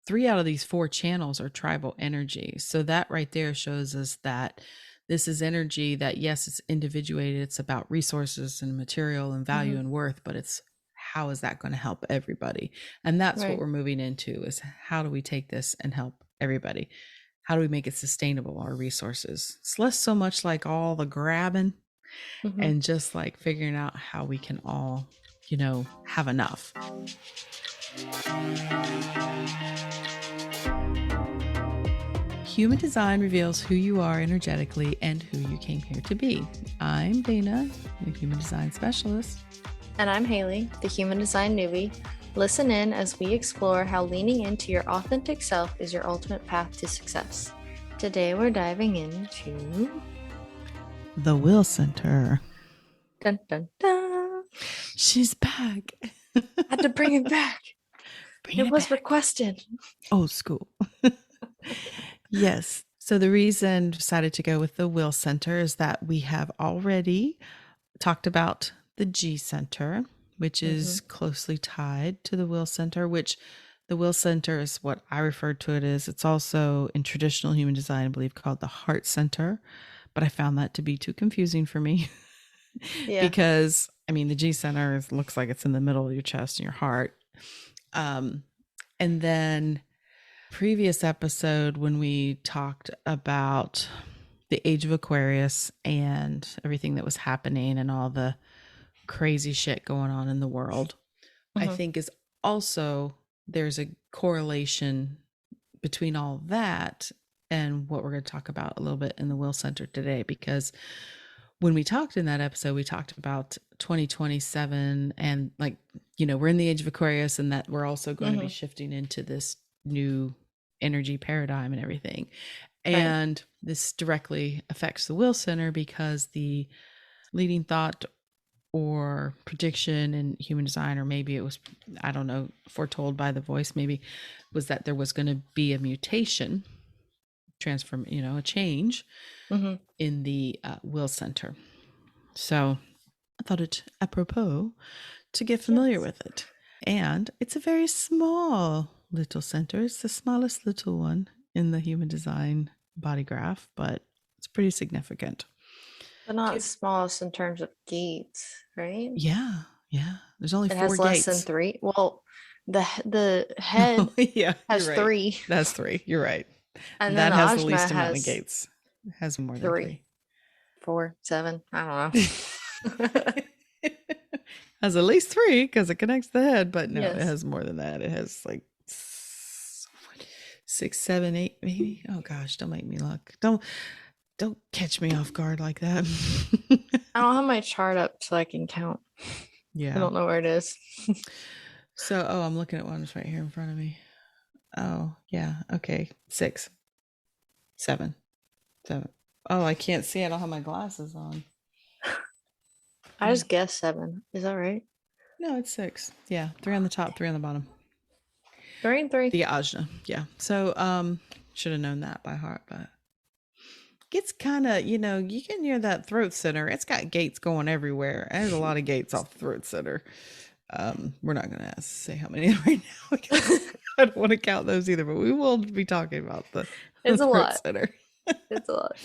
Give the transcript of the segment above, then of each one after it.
3 out of these 4 channels are tribal energy. So that right there shows us that this is energy that, yes, it's individuated. It's about resources and material and value Hmm. and worth, but it's how is that going to help everybody? And that's what Right. we're moving into, is how do we take this and help everybody? How do we make it sustainable, our resources? It's less so much like all the grabbing Hmm. and just like figuring out how we can all, have enough. Human design reveals who you are energetically and who you came here to be. I'm Dana, the human design specialist. And I'm Haley, the human design newbie. Listen in as we explore how leaning into your authentic self is your ultimate path to success. Today we're diving into The Will Center. dun dun dun. She's back. Had to bring it back. Bringing It it was back. requested. Old school. Yes. So the reason I decided to go with the Will Center is that we have already talked about the G Center, which Hmm. is closely tied to the Will Center, which the Will Center is what I refer to it as. It's also in traditional human design, I believe, called the Heart Center. But I found that to be too confusing for me Yeah. because, the G Center looks like it's in the middle of your chest and your heart. Um, and then previous episode when we talked about the age of Aquarius and everything that was happening and all the crazy shit going on in the world, I Hmm. think is also there's a correlation between all that and what we're going to talk about a little bit in the Will Center today. Because when we talked in that episode, we talked about 2027 and we're in the age of Aquarius and that we're also going to be Hmm. shifting into this new energy paradigm and everything. Right. And this directly affects the Will Center because the leading thought or prediction in human design, or maybe it was, I don't know, foretold by the voice, maybe, was that there was going to be a mutation, transform, a change Hmm. in the Will Center. So I thought it apropos to get familiar Yes. with it. And it's a very small little center. It's the smallest little one in the human design body graph, but it's pretty significant. But not smallest in terms of gates, right? Yeah, yeah. There's only It 4 has less than gates. three. Well, the Oh, head yeah, you're has right. three, That's 3. You're right. and then That the has the ajna least amount of has gates. It has more than three, 3. 4, 7. I don't know. Has at least 3 because it connects the head, but no, it Yes. has more than that. It has like 6, 7, 8, maybe. Oh gosh, don't make me look. Don't catch me off guard like that. I don't have my chart up so I can count. I Yeah. don't know where it is. So, I'm looking at one right here in front of me. Oh, yeah. Okay. 6, 7, 7. Oh, I can't see. I don't have my glasses on. I just guessed 7. Is that right? No, it's 6. Yeah. 3 on the top, 3 on the bottom. 3 and 3. The ajna. Yeah. So, should have known that by heart, but it's kind of, you can hear that throat center. It's got gates going everywhere. There's a lot of gates off the throat center. We're not going to say how many right now because I don't want to count those either, but we will be talking about the It's a throat lot. center. It's a lot.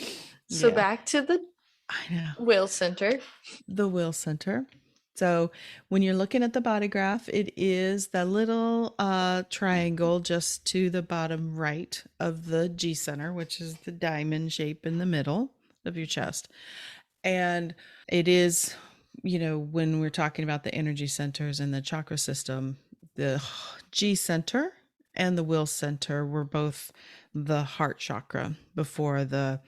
So Yeah, back to the I know. will center. The will center. So when you're looking at the body graph, it is the little triangle just to the bottom right of the G center, which is the diamond shape in the middle of your chest. And it is, when we're talking about the energy centers and the chakra system, the G center and the will center were both the heart chakra before the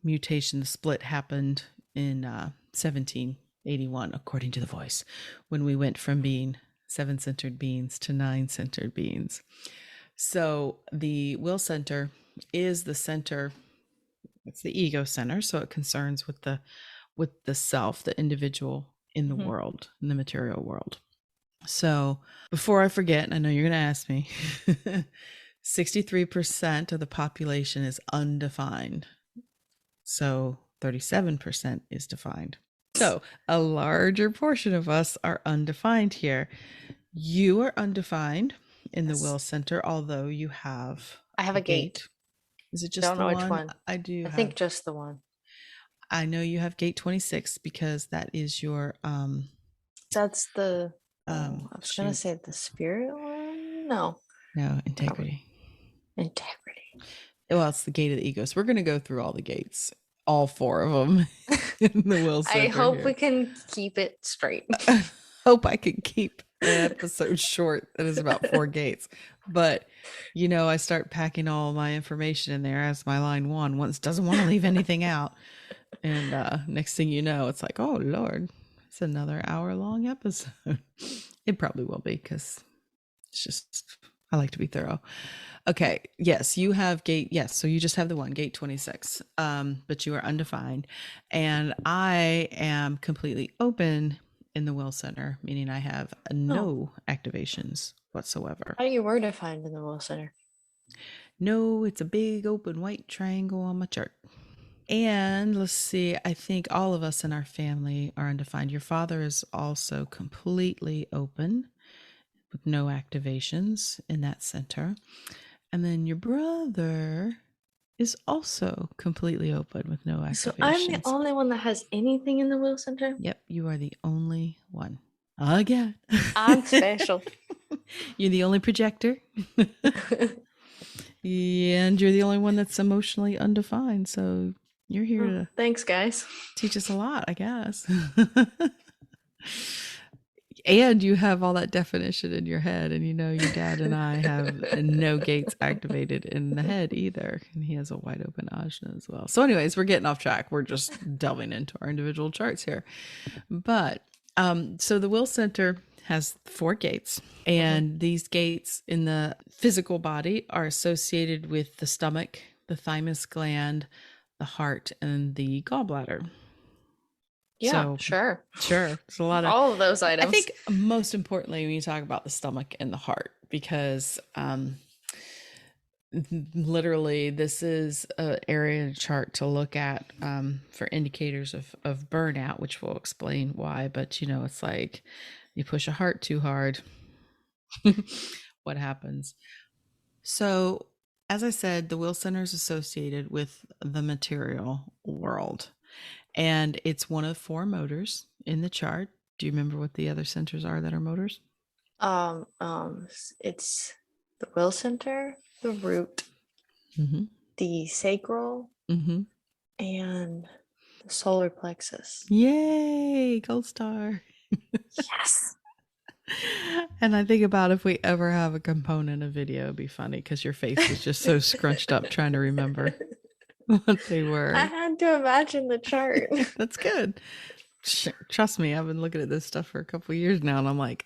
mutation, the split happened in 1781, according to the voice, when we went from being 7-centered beings to 9-centered beings. So the will center is the center. It's the ego center, so it concerns with the self, the individual in the Mhm. world, in the material world. So before I forget, I know you're going to ask me, 63% of the population is undefined. So 37% is defined. So a larger portion of us are undefined here. You are undefined in the Yes. will center, although you have I have a a gate. gate. Is it just Don't the know which one? one. I do I have, think just the one. I know you have gate 26 because that is your, That's the. Oh, I was gonna shoot, say the spirit one. No, no, probably integrity. integrity. Well, it's the gate of the ego. So we're going to go through all the gates, all four of them in the will I center hope we here. can keep it straight. I hope I can keep an episode short that is about four gates. But I start packing all my information in there as my line one once doesn't want to leave anything out. And next thing you know, it's like, oh Lord, it's another hour long episode. It probably will be because it's just I like to be thorough. Okay. Yes, you have gate. Yes, so you just have the one gate 26. But you are undefined, and I am completely open in the will center, meaning I have Oh, no activations whatsoever. how you were defined in the Will Center. No, it's a big open white triangle on my chart. And let's see, I think all of us in our family are undefined. Your father is also completely open with no activations in that center. And then your brother is also completely open with no So I'm the activations. only one that has anything in the Will Center. Yep, you are the only one. Again. I'm special. You're the only projector. And you're the only one that's emotionally undefined. So you're here Oh, to thanks, guys. teach us a lot, I guess. And you have all that definition in your head, and your dad and I have no gates activated in the head either, and he has a wide open ajna as well. So anyways, we're getting off track. We're just delving into our individual charts here. But so the will center has four gates, Mhm. and these gates in the physical body are associated with the stomach, the thymus gland, the heart, and the gallbladder. Yeah, So sure. sure, there's a lot of, All of those I items. think most importantly when you talk about the stomach and the heart, because literally this is an area in a chart to look at for indicators of burnout, which will explain why. But it's like you push a heart too hard, what happens? So as I said, the will center is associated with the material world, and it's one of four motors in the chart. Do you remember what the other centers are that are motors? It's the Will Center, the root, Mm-hmm. the sacral, Mm-hmm. and the solar plexus. Yay, gold star. Yes. And I think about if we ever have a component of video, it'd be funny because your face was just so scrunched up trying to remember what they I were. had to imagine the chart. That's good. Trust me, I've been looking at this stuff for a couple of years now, and I'm like,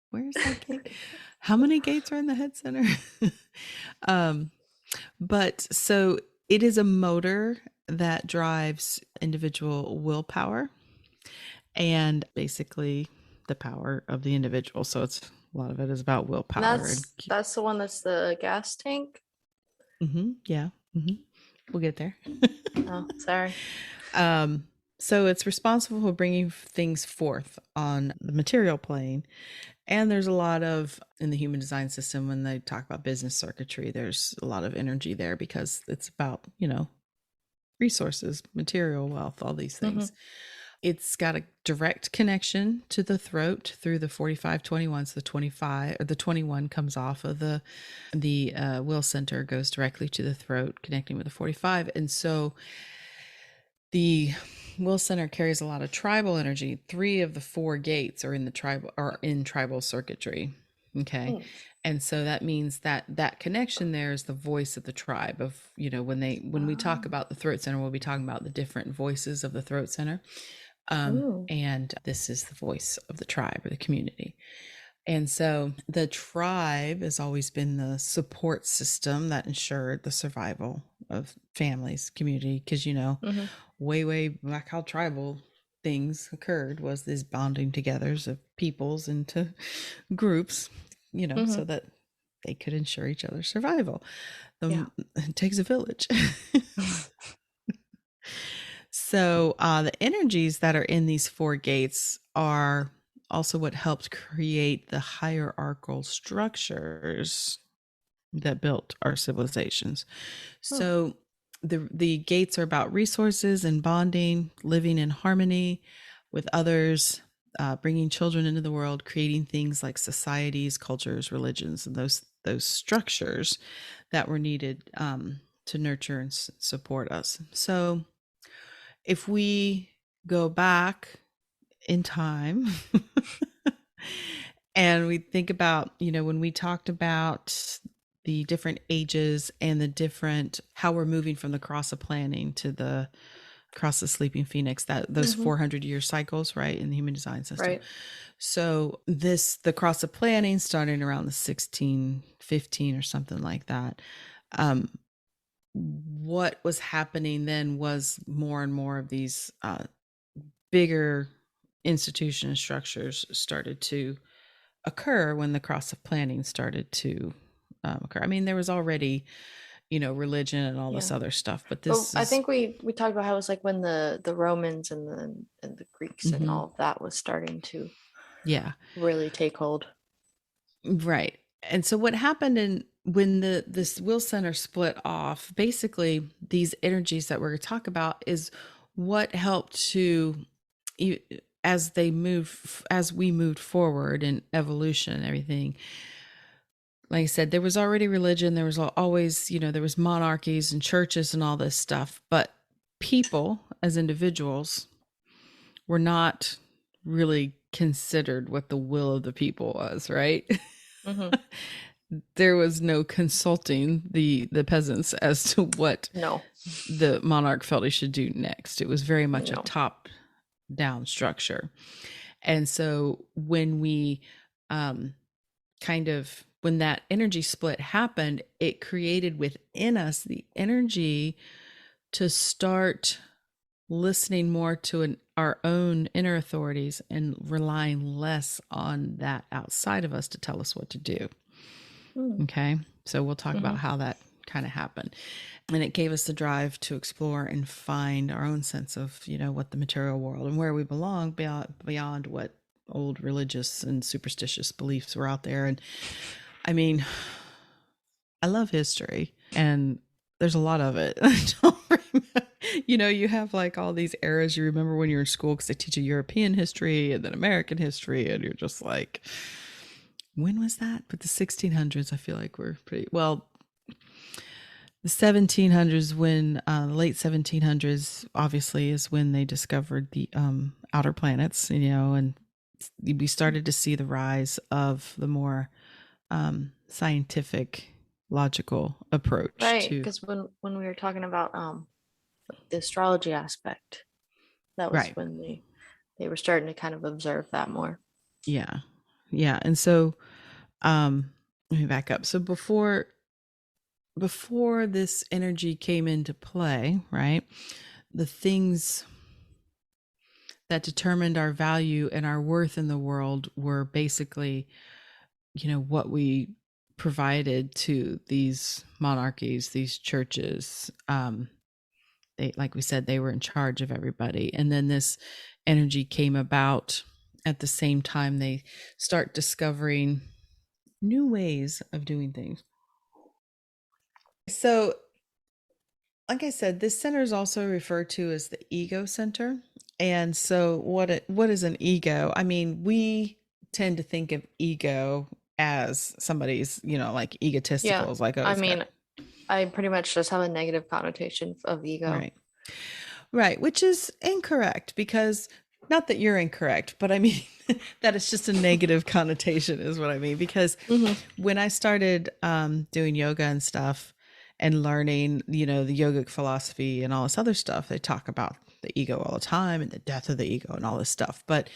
where's that gate? How many gates are in the head center? um, but so it is a motor that drives individual willpower and basically the power of the individual. So it's a lot of it is about willpower and That's the one that's the gas tank. yeah, we'll get there. Oh, sorry. um, so it's responsible for bringing things forth on the material plane. And there's a lot of, in the human design system, when they talk about business circuitry, there's a lot of energy there because it's about, resources, material wealth, all these Mhm. things. It's got a direct connection to the throat through the 4521. So the 25 or the 21 comes off of the will center, goes directly to the throat, connecting with the 45. And so the will center carries a lot of tribal energy. Three of the four gates are in tribal circuitry. Okay. Mm. And so that means that that connection there is the voice of the tribe of, when we talk Ah. about the throat center, we'll be talking about the different voices of the throat center. Ooh. And this is the voice of the tribe or the community. And so the tribe has always been the support system that ensured the survival of families, community, because, Mhm. way back how tribal things occurred was this bonding togethers of peoples into groups, so Mhm. that they could ensure each other's survival. Yeah. It takes a village. So the energies that are in these four gates are also what helped create the hierarchical structures that built our civilizations. Hmm. So the gates are about resources and bonding, living in harmony with others, bringing children into the world, creating things like societies, cultures, religions, and those structures that were needed to nurture and support us. So if we go back in time and we think about, when we talked about the different ages and the different how we're moving from the cross of planning to the cross of sleeping phoenix, that those Mm-hmm. 400-year cycles, right, in the human design system. Right. So the cross of planning starting around the 1615 or something like that. What was happening then was more and more of these bigger institution and structures started to occur when the cross of planning started to occur. I mean, there was already, religion and all this Yeah. other stuff, but But this I is, think we talked about how it was like when the Romans and the Greeks and mhm, all of that was starting to yeah, really take hold. right. And so what happened when this will center split off, basically these energies that we're going to talk about is what helped to e- as we moved forward in evolution and everything. Like I said, there was already religion. There was always, there was monarchies and churches and all this stuff. But people as individuals were not really considered what the will of the people was, right? Mm-hmm. There was no consulting the peasants as to what No, the monarch felt he should do next. It was very much a no. top down structure. And so when we um, when that energy split happened, it created within us the energy to start listening more to our own inner authorities and relying less on that outside of us to tell us what to do. Mm. Okay. So we'll talk Mm-hmm. about how that kind of happened. And it gave us the drive to explore and find our own sense of, what the material world and where we belong beyond what old religious and superstitious beliefs were out there. And I mean, I love history and there's a lot of it. I don't remember. You have like all these eras you remember when you're in school because they teach you European history and then American history, and you're just like, when was that? But the 1600s, I feel like were pretty well. The 1700s, when the late 1700s, obviously, is when they discovered the outer planets, and we started to see the rise of the more scientific, logical approach Right, to. because when we were talking about the astrology aspect, that was Right. when they were starting to kind of observe that more. Yeah. Yeah. And so let me back up. So before this energy came into play, right? The things that determined our value and our worth in the world were basically, what we provided to these monarchies, these churches. They, like we said, they were in charge of everybody. And then this energy came about at the same time they start discovering new ways of doing things. So, like I said, this center is also referred to as the ego center. And so what is an ego? I mean, we tend to think of ego as somebody's, like Yeah, egotistical, is like, oh, I it's got mean, I pretty much just have a negative connotation of ego. right. Right, which is incorrect because not that you're incorrect, but I mean that it's just a negative connotation is what I mean. Because Mm-hmm. when I started doing yoga and stuff and learning, the yogic philosophy and all this other stuff, they talk about the ego all the time and the death of the ego and all this stuff. But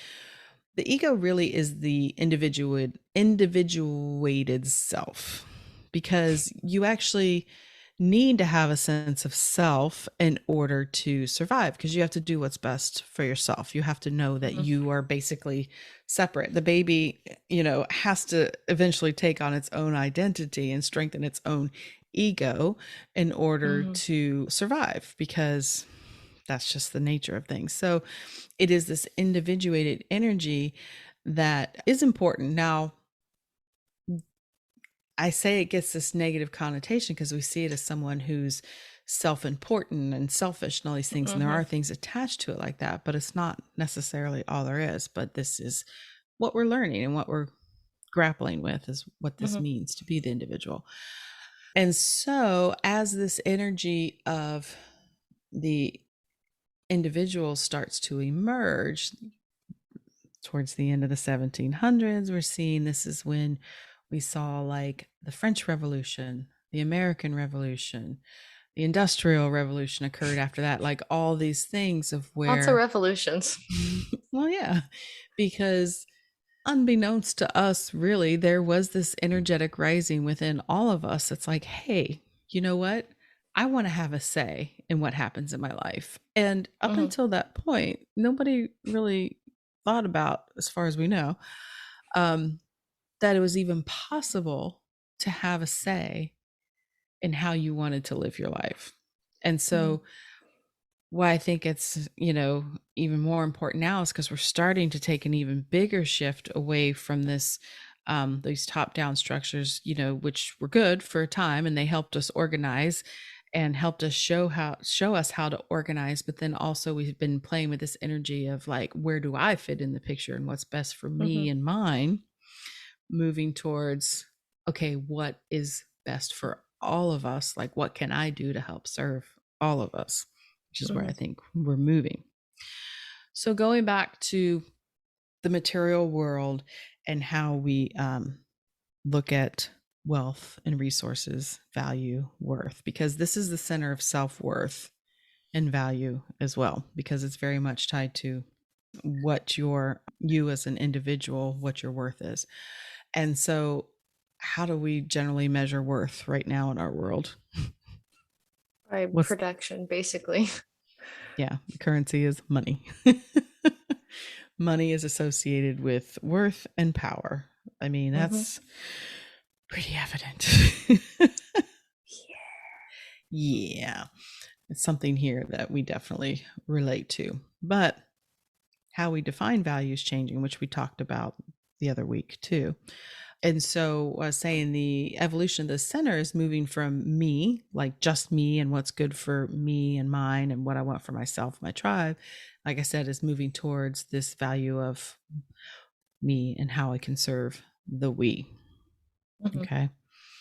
the ego really is the individuated self, because you actually need to have a sense of self in order to survive, because you have to do what's best for yourself. You have to know that Mm-hmm. you are basically separate. The baby, has to eventually take on its own identity and strengthen its own ego in order Mm-hmm. to survive, because that's just the nature of things. So it is this individuated energy that is important. Now, I say it gets this negative connotation because we see it as someone who's self-important and selfish and all these things, and there Mm-hmm. are things attached to it like that, but it's not necessarily all there is. But this is what we're learning and what we're grappling with, is what this Mm-hmm. means to be the individual. And so as this energy of the individual starts to emerge towards the end of the 1700s, we're seeing this is when we saw like the French Revolution, the American Revolution, the Industrial Revolution occurred after that, like all these things of Lots of where, revolutions. well, yeah, because unbeknownst to us, really, there was this energetic rising within all of us. It's like, hey, you know what? I want to have a say in what happens in my life. And up Mm-hmm. until that point, nobody really thought about, as far as we know, um, that it was even possible to have a say in how you wanted to live your life. And Mm-hmm. so, why I think it's, even more important now is because we're starting to take an even bigger shift away from this, these top down structures, which were good for a time and they helped us organize and helped us show us how to organize. But then also we've been playing with this energy of like, where do I fit in the picture and what's best for Mm-hmm. me and mine, moving towards, okay, what is best for all of us? Like, what can I do to help serve all of us? Which is where Mm-hmm. I think we're moving. So, going back to the material world and how we look at wealth and resources, value, worth, because this is the center of self worth and value as well, because it's very much tied to what you as an individual, what your worth is. And so, how do we generally measure worth right now in our world? By What's, production, basically. yeah, the currency is money. Money is associated with worth and power. I mean, Mm-hmm. that's pretty evident. Yeah. Yeah, it's something here that we definitely relate to. But how we define value is changing, which we talked about the other week too. And so, saying the evolution of the center is moving from me, like just me and what's good for me and mine and what I want for myself, my tribe, like I said, is moving towards this value of me and how I can serve the we. Mm-hmm. Okay.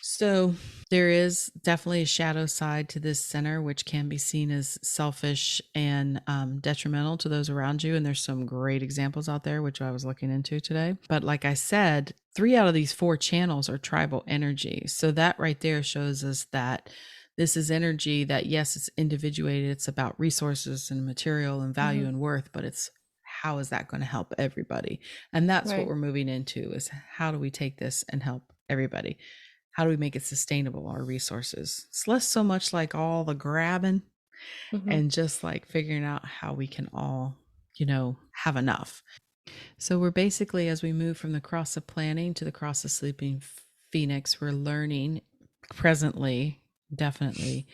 So there is definitely a shadow side to this center, which can be seen as selfish and detrimental to those around you. And there's some great examples out there, which I was looking into today. But like I said, 3 out of these 4 channels are tribal energy. So that right there shows us that this is energy that, yes, it's individuated. It's about resources and material and Mm-hmm. value and worth, but it's how is that going to help everybody? And that's what Right. we're moving into, is how do we take this and help everybody? How do we make it sustainable, our resources? It's less so much like all the grabbing Mm-hmm. and just like figuring out how we can all, have enough. So we're basically, as we move from the cross of planning to the cross of sleeping phoenix, we're learning presently, definitely,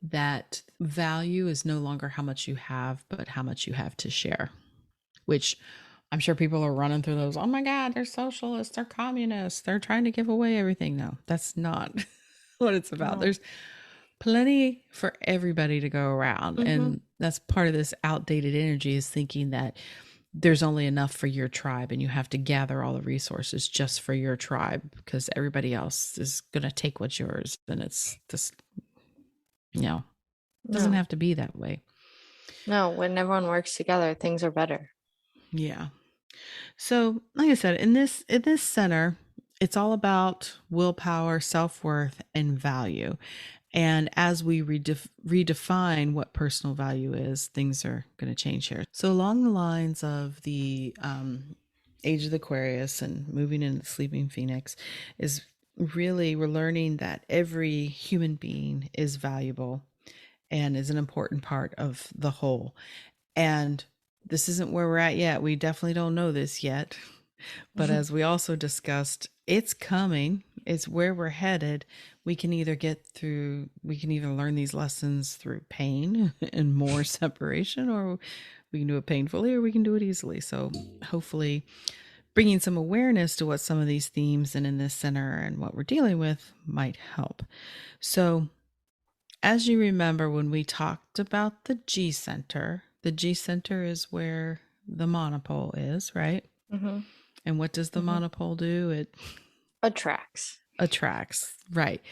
that value is no longer how much you have, but how much you have to share, which I'm sure people are running through those. Oh my God, they're socialists, they're communists, they're trying to give away everything. No, that's not what it's about. No. There's plenty for everybody to go around. Mm-hmm. And that's part of this outdated energy, is thinking that there's only enough for your tribe and you have to gather all the resources just for your tribe because everybody else is going to take what's yours. And it's just, doesn't No. have to be that way. No. When everyone works together, things are better. Yeah. So, like I said, in this center, it's all about willpower, self-worth, and value. And as we redefine what personal value is, things are going to change here. So, along the lines of the age of the Aquarius and moving into the sleeping Phoenix, is really we're learning that every human being is valuable and is an important part of the whole. And this isn't where we're at yet. We definitely don't know this yet. But as we also discussed, it's coming. It's where we're headed. We can either learn these lessons through pain and more separation, or we can do it painfully, or we can do it easily. So hopefully bringing some awareness to what some of these themes and in this center and what we're dealing with might help. So, as you remember, when we talked about the G center is where the monopole is, right? Mm-hmm. And what does the Mm-hmm. monopole do? It Attracts. attracts, right?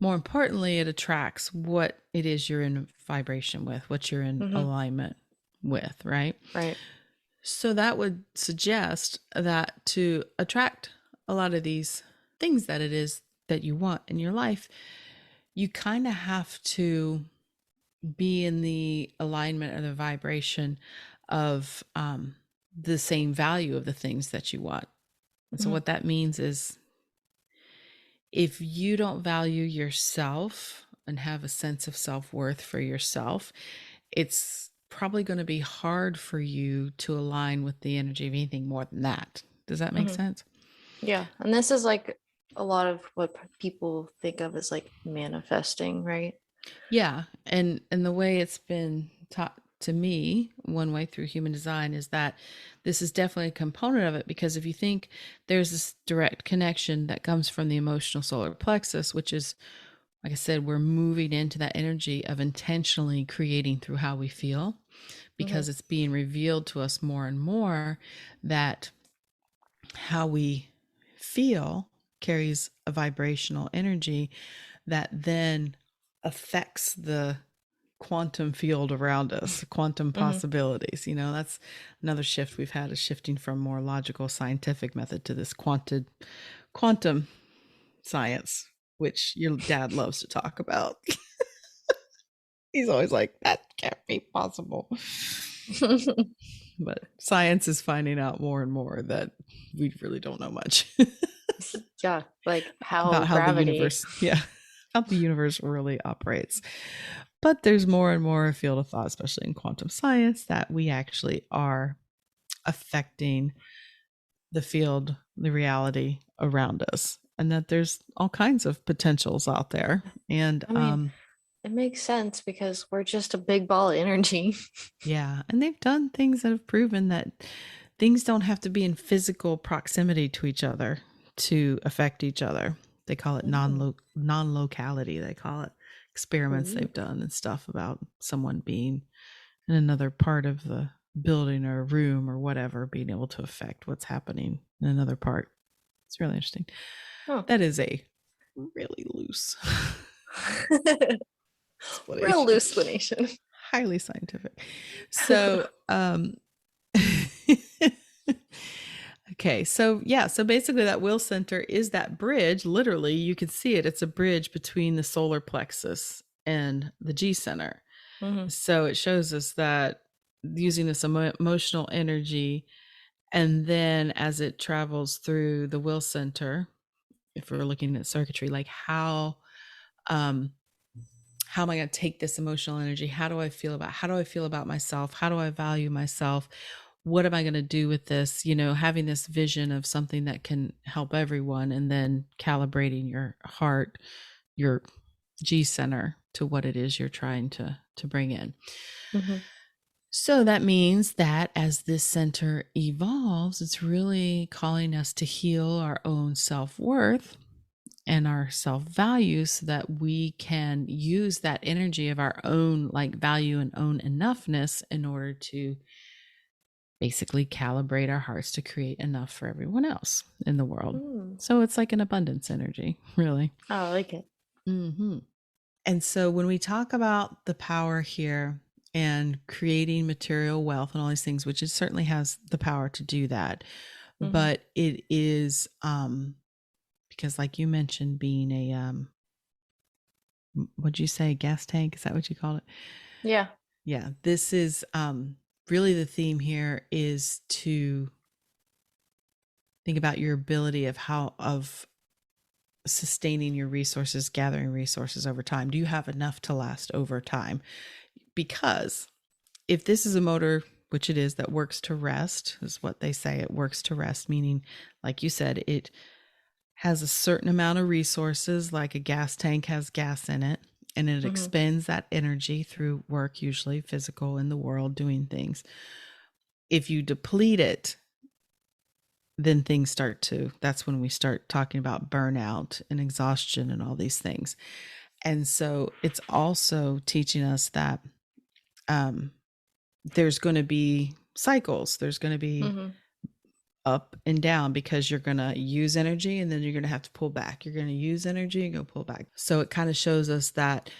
More importantly, it attracts what it is you're in vibration with, what you're in Mm-hmm. alignment with, right? Right. So that would suggest that to attract a lot of these things that it is that you want in your life, you kind of have to be in the alignment or the vibration of the same value of the things that you want. And so, Mm-hmm. what that means is if you don't value yourself and have a sense of self worth for yourself, it's probably going to be hard for you to align with the energy of anything more than that. Does that make Mm-hmm. sense? Yeah. And this is like a lot of what people think of as like manifesting, right? Yeah, and the way it's been taught to me one way through human design is that this is definitely a component of it, because if you think there's this direct connection that comes from the emotional solar plexus, which is, like I said, we're moving into that energy of intentionally creating through how we feel, Mm-hmm. because it's being revealed to us more and more that how we feel carries a vibrational energy that then affects the quantum field around us, quantum Mm-hmm. possibilities. That's another shift we've had, is shifting from more logical scientific method to this quantum science, which your dad loves to talk about. He's always like, that can't be possible. But science is finding out more and more that we really don't know much Yeah, like how about how the gravity. universe, yeah, how the universe really operates. But there's more and more a field of thought, especially in quantum science, that we actually are affecting the field, the reality around us, and that there's all kinds of potentials out there. And I mean, it makes sense because we're just a big ball of energy. yeah, and they've done things that have proven that things don't have to be in physical proximity to each other to affect each other. They call it Mm. non-locality. They call it experiments Ooh. they've done and stuff about someone being in another part of the building or room or whatever, being able to affect what's happening in another part. It's really interesting. Oh. That is a really loose Real explanation, loose explanation. highly scientific. So, okay, so yeah, so basically that will center is that bridge. Literally, you can see it. It's a bridge between the solar plexus and the G center. Hmm. So it shows us that using this emotional energy, and then as it travels through the will center, if we're looking at circuitry, like um how am I going to take this emotional energy? How do I feel about myself? How do I value myself? What am I going to do with this? Having this vision of something that can help everyone, and then calibrating your heart, your G center, to what it is you're trying to bring in. Hmm. So that means that as this center evolves, it's really calling us to heal our own self-worth and our self-value, so that we can use that energy of our own like value and own enoughness in order to basically calibrate our hearts to create enough for everyone else in the world. Mm. So it's like an abundance energy, really. Oh, I like it. Hmm. And so when we talk about the power here and creating material wealth and all these things, which it certainly has the power to do that, Hmm. but it is because, like you mentioned, being a what'd you say, gas tank? Is that what you call it? Yeah. Yeah, this is really the theme here is to think about your ability of sustaining your resources, gathering resources over time. Do you have enough to last over time? Because if this is a motor, which it is, that works to rest, is what they say, it works to rest, meaning, like you said, it has a certain amount of resources, like a gas tank has gas in it, and it Hmm. expends that energy through work, usually physical, in the world, doing things. If you deplete it, then that's when we start talking about burnout and exhaustion and all these things. And so it's also teaching us that um, there's going to be cycles. There's going to be Mm-hmm. up and down because you're going to use energy and then you're going to have to pull back. You're going to use energy and go pull back. So it kind of shows us that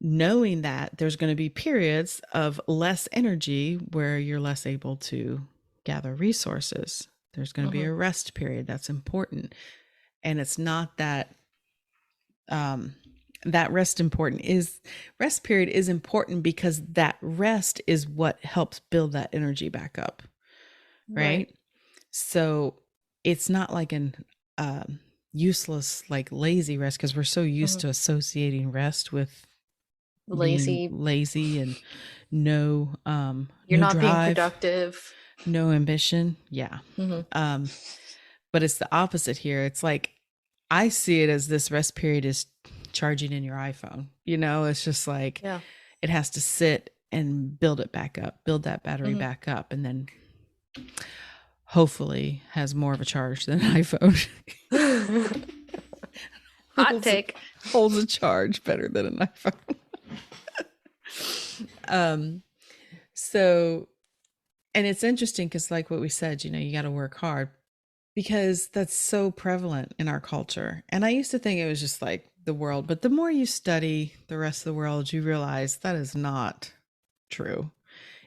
knowing that there's going to be periods of less energy where you're less able to gather resources. There's going to be Mm-hmm. a rest period that's important. And it's not that that rest period is important because that rest is what helps build that energy back up, Right. right? So it's not like an useless, like lazy rest, because we're so used Mm-hmm. to associating rest with being Lazy. lazy and no You're no not being drive, productive. no ambition. Yeah. Mm-hmm. Um, but it's the opposite here. It's like I see it as this rest period is charging in your iPhone. It's just like Yeah. it has to sit and build it back up, build that battery Mm-hmm. back up, and then hopefully has more of a charge than an iPhone. Hot holds, a, take. holds a charge better than an iPhone. um, so, and it's interesting because, like what we said, you got to work hard because that's so prevalent in our culture. And I used to think it was just like the world, but the more you study the rest of the world, you realize that is not true.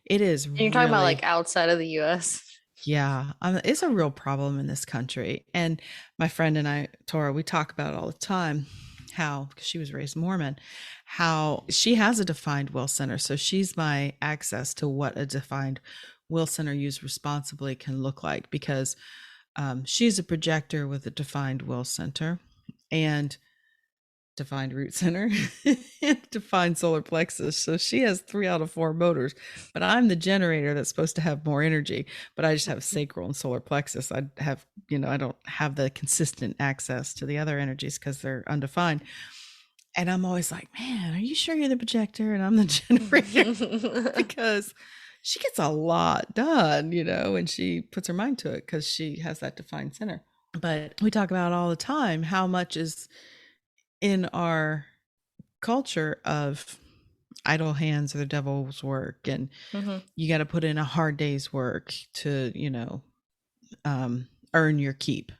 It is And you're talking about like really, outside of the US. yeah, it's a real problem in this country. And my friend and I, Tora, we talk about it all the time how, because she was raised Mormon, how she has a defined will center. So she's my access to what a defined will center used responsibly can look like because she's a projector with a defined will center and defined root center and defined solar plexus. So she has 3 out of 4 motors, but I'm the generator that's supposed to have more energy, but I just have sacral and solar plexus. I don't have the consistent access to the other energies because they're undefined. And I'm always like, man, are you sure you're the projector and I'm the generator? Because she gets a lot done, and she puts her mind to it because she has that defined center. But we talk about all the time how much is in our culture of idle hands or the devil's work, and Mm-hmm. you got to put in a hard day's work to, earn your keep.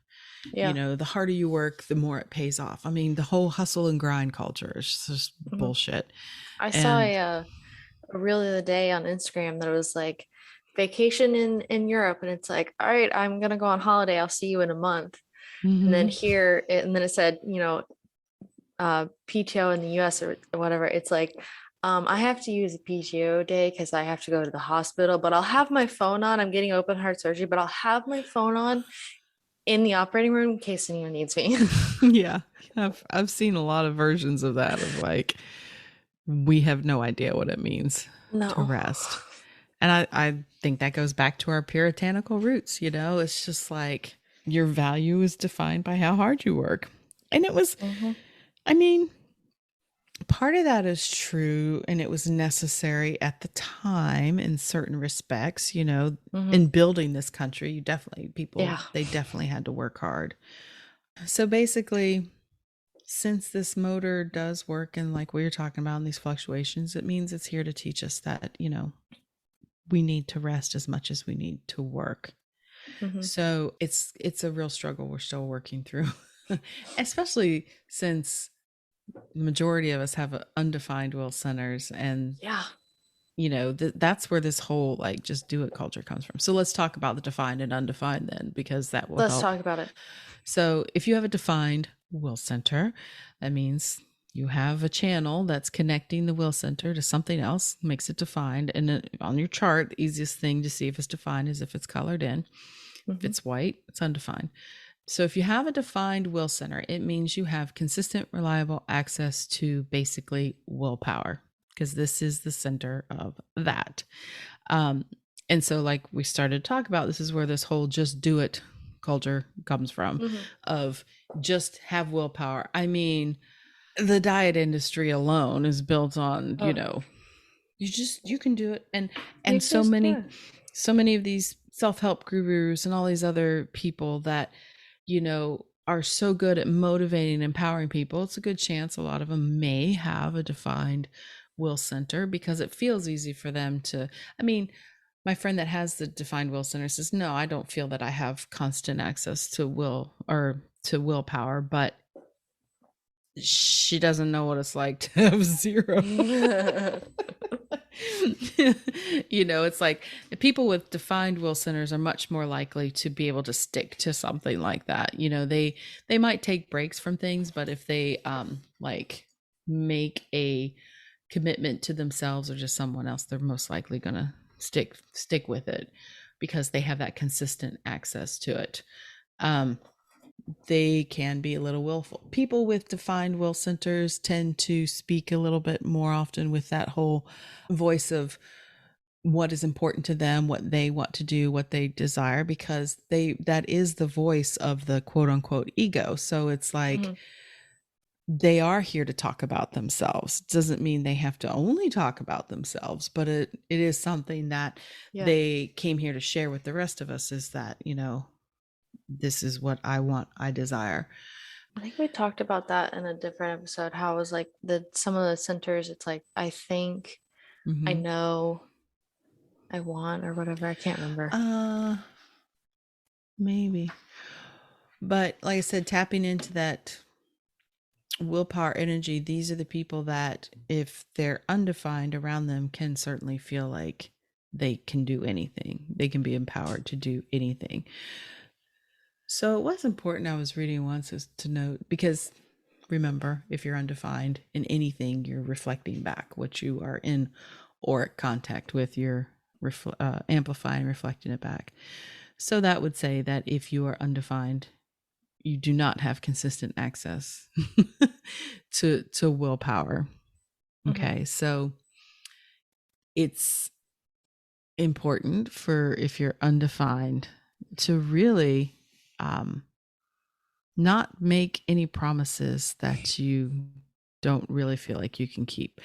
Yeah. The harder you work, the more it pays off. I mean, the whole hustle and grind culture is just Mm-hmm. bullshit. I saw And a reel the other day on Instagram that was like vacation in Europe, and it's like, all right, I'm gonna go on holiday. I'll see you in a month. And then mhm. and then it said, PTO in the US or whatever. It's like, I have to use a PTO day because I have to go to the hospital, but I'll have my phone on. I'm getting open heart surgery, but I'll have my phone on in the operating room in case anyone needs me. Yeah, I've seen a lot of versions of that of like we have no idea what it means to No. rest. And I think that goes back to our puritanical roots, It's just like your value is defined by how hard you work. And it was, Mm-hmm. I mean, part of that is true and it was necessary at the time in certain respects, Mm-hmm. in building this country. Yeah. They definitely had to work hard. So basically, since this motor does work and like we were talking about in these fluctuations, it means it's here to teach us that, we need to rest as much as we need to work. Mm-hmm. So it's a real struggle we're still working through, especially since the majority of us have undefined will centers, and Yeah. that's where this whole like just do it culture comes from. So let's talk about the defined and undefined then, because that will Let's help. talk about it. So if you have a defined will center, that means you have a channel that's connecting the will center to something else, makes it defined. And on your chart, the easiest thing to see if it's defined is if it's colored in. If Mm-hmm. it's white, it's undefined. So if you have a defined will center, it means you have consistent, reliable access to basically willpower, because this is the center of that. Um, and so, like we started to talk about, this is where this whole just do it culture comes from, Mm-hmm. of just have willpower. I mean, the diet industry alone is built on, Oh, you can do it. And you so just do many it. so many of these self-help gurus and all these other people that, are so good at motivating and empowering people, it's a good chance a lot of them may have a defined will center because it feels easy for them to. I mean, my friend that has the defined will center says, "No, I don't feel that I have constant access to will or to willpower," but she doesn't know what it's like to have zero. It's like people with defined will centers are much more likely to be able to stick to something like that. They might take breaks from things, but if they like make a commitment to themselves or just someone else, they're most likely going to stick with it because they have that consistent access to it. They can be a little willful. People with defined will centers tend to speak a little bit more often with that whole voice of what is important to them, what they want to do, what they desire, because that is the voice of the quote unquote ego. So it's like Mhm. they are here to talk about themselves. Doesn't mean they have to only talk about themselves, but it is something that Yeah. they came here to share with the rest of us, is that, this is what I want, I desire. I think we talked about that in a different episode. How it was like the some of the centers, it's like I think, I Mm-hmm. know, I want, or whatever. I can't remember. Uh, maybe. But like I said, tapping into that willpower energy, these are the people that, if they're undefined around them, can certainly feel like they can do anything. They can be empowered to do anything. So it was important, I was reading once, is to note, because remember, if you're undefined in anything, you're reflecting back what you are in auric contact with, you're amplifying, reflecting it back. So that would say that if you are undefined, you do not have consistent access to willpower. Hmm. Okay, so it's important for, if you're undefined, to really um, not make any promises that you don't really feel like you can keep.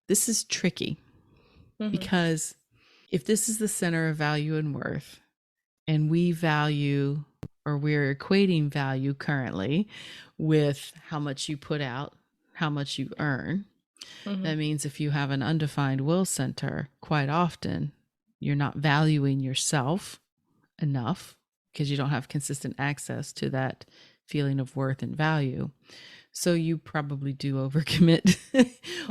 This is tricky Hmm. because if this is the center of value and worth, and we value, or we're equating value currently with how much you put out, how much you earn, Hmm. that means if you have an undefined will center, quite often you're not valuing yourself enough because you don't have consistent access to that feeling of worth and value. So you probably do overcommit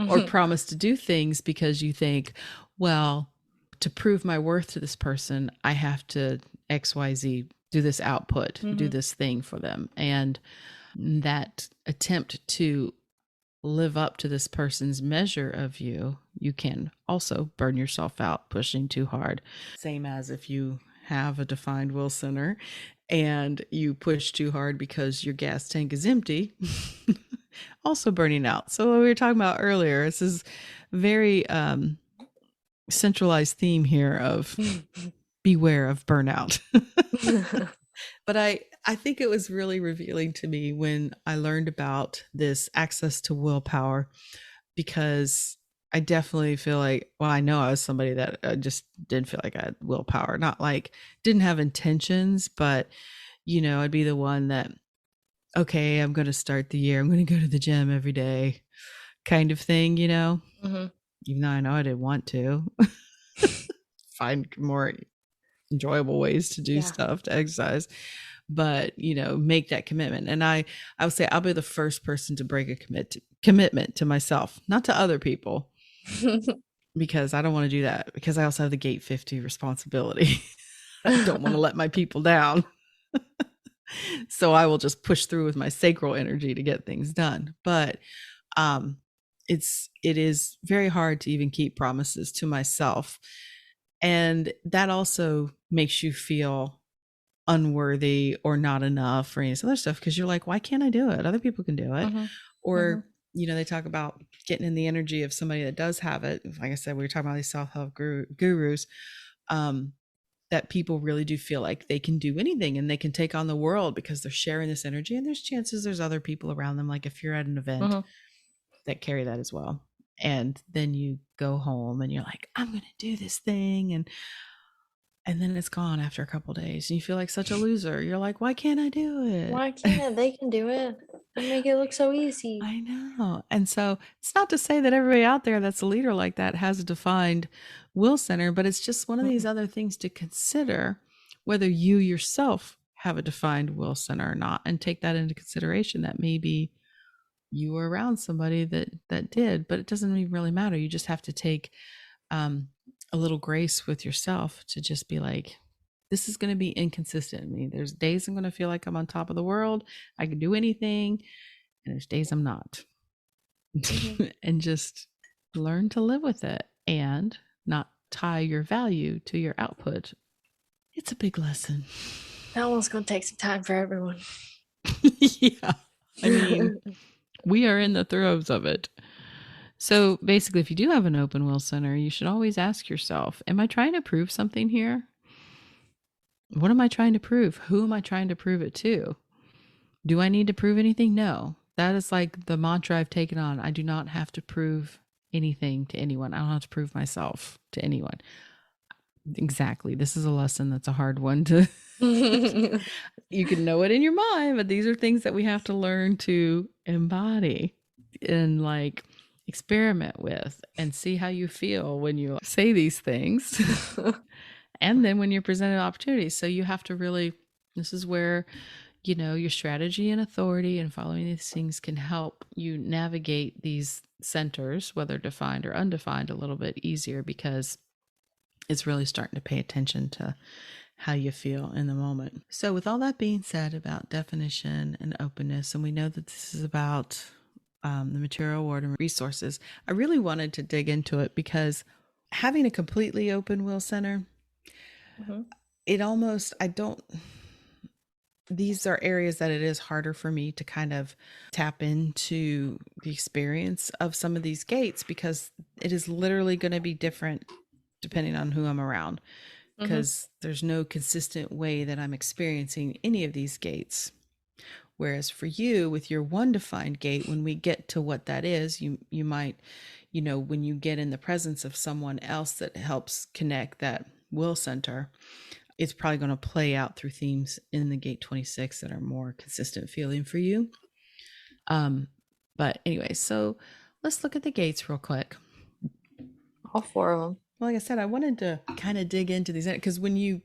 or Hmm. promise to do things because you think, well, to prove my worth to this person, I have to XYZ, do this output, do Hmm. this thing for them. And that attempt to live up to this person's measure of you, you can also burn yourself out pushing too hard. Same as if you have a defined will center and you push too hard because your gas tank is empty, also burning out. So, what we were talking about earlier, this is very centralized theme here of beware of burnout. But I think it was really revealing to me when I learned about this access to willpower, because I definitely feel like, well, I know I was somebody that just didn't feel like I had willpower, not like didn't have intentions, but I'd be the one that, okay, I'm going to start the year, I'm going to go to the gym every day, kind of thing, Hmm. even though I know I didn't want to. Find more enjoyable ways to do Yeah. stuff, to exercise, but make that commitment. And I would say I'll be the first person to break a commitment to myself, not to other people, because I don't want to do that, because I also have the gate 50 responsibility. I don't want to let my people down. So I will just push through with my sacral energy to get things done. But um it is very hard to even keep promises to myself, and that also makes you feel unworthy or not enough or any of this other stuff, because you're like, why can't I do it? Other people can do it. Hmm. Hmm. Or they talk about getting in the energy of somebody that does have it. Like I said, we were talking about these self-help gurus, um that people really do feel like they can do anything and they can take on the world because they're sharing this energy, and there's chances there's other people around them, like if you're at an event, Hmm. that carry that as well. And then you go home and you're like, I'm going to do this thing, and and then it's gone after a couple days and you feel like such a loser. You're like, why can't I do it? Why can't they can do it? They make it look so easy. I know. And so it's not to say that everybody out there that's a leader like that has a defined will center, but it's just one of these Mm-mm. other things to consider whether you yourself have a defined will center or not, and take that into consideration that maybe you were around somebody that did, but it doesn't even really matter. You just have to take um, a little grace with yourself to just be like, this is going to be inconsistent in me. There's days I'm going to feel like I'm on top of the world. I can do anything. And there's days I'm not. Hmm. And just learn to live with it and not tie your value to your output. It's a big lesson. That one's gonna take some time for everyone. Yeah. I mean, we are in the throes of it. So basically, if you do have an open will center, you should always ask yourself, am I trying to prove something here? What am I trying to prove? Who am I trying to prove it to? Do I need to prove anything? No. That is like the mantra I've taken on. I do not have to prove anything to anyone. I don't have to prove myself to anyone. Exactly. This is a lesson that's a hard one to. You can know it in your mind, but these are things that we have to learn to embody and like experiment with and see how you feel when you say these things. And then when you're presented opportunities. So you have to really, this is where, you know, your strategy and authority and following these things can help you navigate these centers, whether defined or undefined, a little bit easier, because it's really starting to pay attention to how you feel in the moment. So, with all that being said about definition and openness, and we know that this is about the material world and resources, I really wanted to dig into it because having a completely open will center, Mhm. it almost, I don't, these are areas that it is harder for me to kind of tap into the experience of some of these gates because it is literally going to be different depending on who I'm around, Mhm. because there's no consistent way that I'm experiencing any of these gates. Whereas for you, with your one defined gate, when we get to what that is, you might, you know, when you get in the presence of someone else that helps connect that will center, it's probably going to play out through themes in the gate 26 that are more consistent feeling for you. Um, but anyway, so let's look at the gates real quick. All four of them. Well, like I said, I wanted to kind of dig into these because when you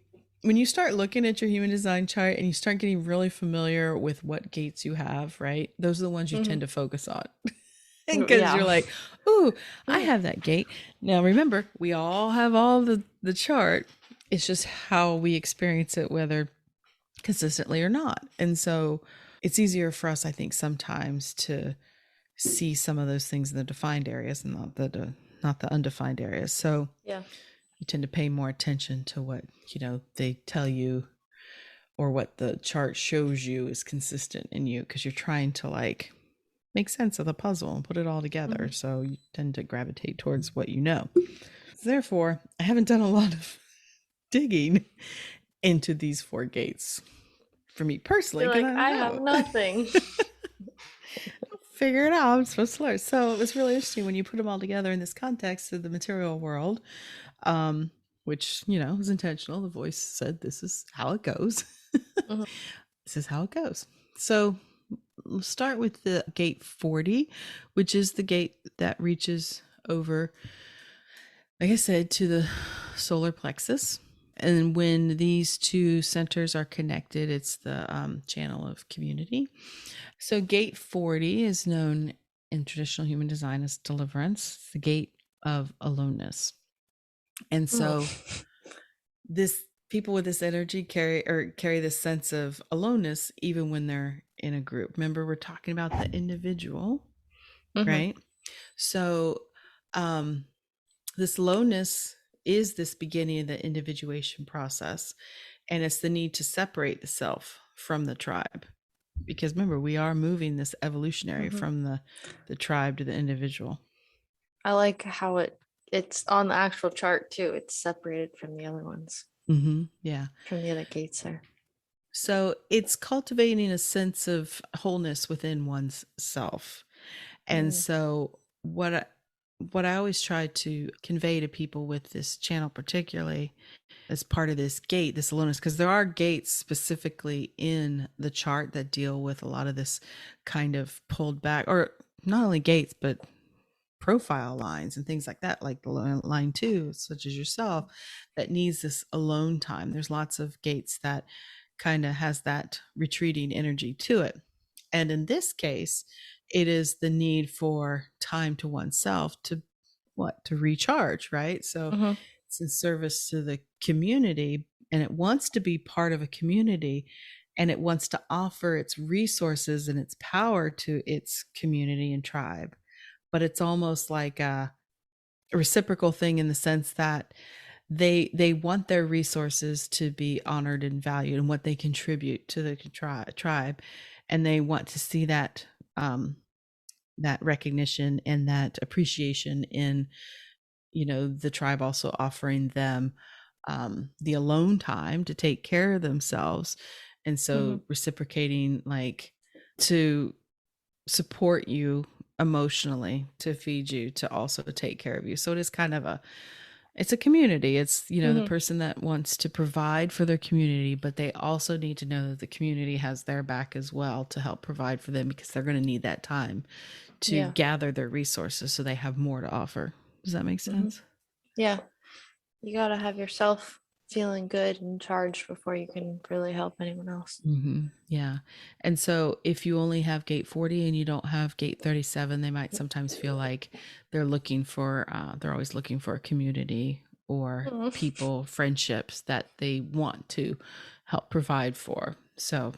start looking at your human design chart and you start getting really familiar with what gates you have, right? Those are the ones you tend Hmm. to focus on because Yeah. you're like, "Ooh, I have that gate." Now, remember, we all have all the chart. It's just how we experience it, whether consistently or not. And so, it's easier for us, I think, sometimes to see some of those things in the defined areas and not the undefined areas. So Yeah. you tend to pay more attention to what, you know, they tell you or what the chart shows you is consistent in you, because you're trying to like make sense of the puzzle and put it all together. Hmm. So you tend to gravitate towards what you know. Therefore, I haven't done a lot of digging into these four gates for me personally You're because like, I don't I have know. nothing. Figure it out. I'm supposed to learn. So it was really interesting when you put them all together in this context of the material world, which, you know, was intentional. The voice said, this is how it goes. Mhm. This is how it goes. So let's start with the gate 40, which is the gate that reaches over, like I said, to the solar plexus. And when these two centers are connected, it's the channel of community. So, gate 40 is known in traditional human design as deliverance, the gate of aloneness. And so, Mm. this people with this energy carry this sense of aloneness even when they're in a group. Remember, we're talking about the individual, Mhm. right? So, um, this aloneness is this beginning of the individuation process, and it's the need to separate the self from the tribe, because remember, we are moving this evolutionary Mhm. from the tribe to the individual. I like how it's on the actual chart too. It's separated from the other ones, Yeah. from the other gates there. So it's cultivating a sense of wholeness within one's self. And Mm. so what what I always try to convey to people with this channel, particularly as part of this gate, this aloneness, because there are gates specifically in the chart that deal with a lot of this kind of pulled back, or not only gates, but profile lines and things like that, like the line two, such as yourself, that needs this alone time. There's lots of gates that kind of has that retreating energy to it. And in this case, it is the need for time to oneself to what? To recharge, right? So Mm-hmm. it's in service to the community, and it wants to be part of a community, and it wants to offer its resources and its power to its community and tribe. But it's almost like a reciprocal thing in the sense that they want their resources to be honored and valued and what they contribute to the tribe, and they want to see that that recognition and that appreciation in, you know, the tribe also offering them the alone time to take care of themselves, and Mm-hmm. so reciprocating, like, to support you emotionally, to feed you, to also take care of you. So it is kind of a, it's a community. It's, you know, the Mm-hmm. person that wants to provide for their community, but they also need to know that the community has their back as well to help provide for them, because they're going to need that time to Yeah. gather their resources so they have more to offer. Does that make Mm-hmm. sense? Yeah. You gotta have yourself feeling good and charged before you can really help anyone else. Yeah. And so if you only have gate 40 and you don't have gate 37, they might sometimes feel like they're looking for, they're always looking for a community or Mm. people, friendships that they want to help provide for. So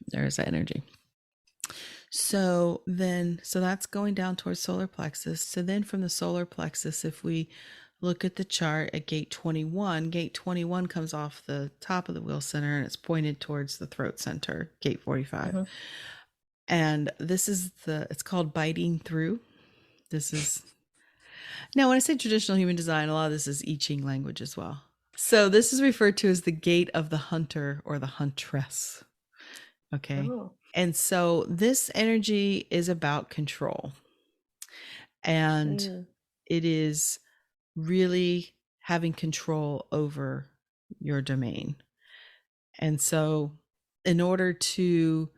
there's that energy. So then, so that's going down towards solar plexus. So then from the solar plexus, if we look at the chart at gate 21 comes off the top of the wheel center and it's pointed towards the throat center, gate 45. Mm-hmm. And this is the, it's called biting through. This is, now when I say traditional human design, a lot of this is I Ching language as well. So this is referred to as the gate of the hunter or the huntress. Okay. Oh. And so this energy is about control. And Mm. it is really having control over your domain. And so, in order to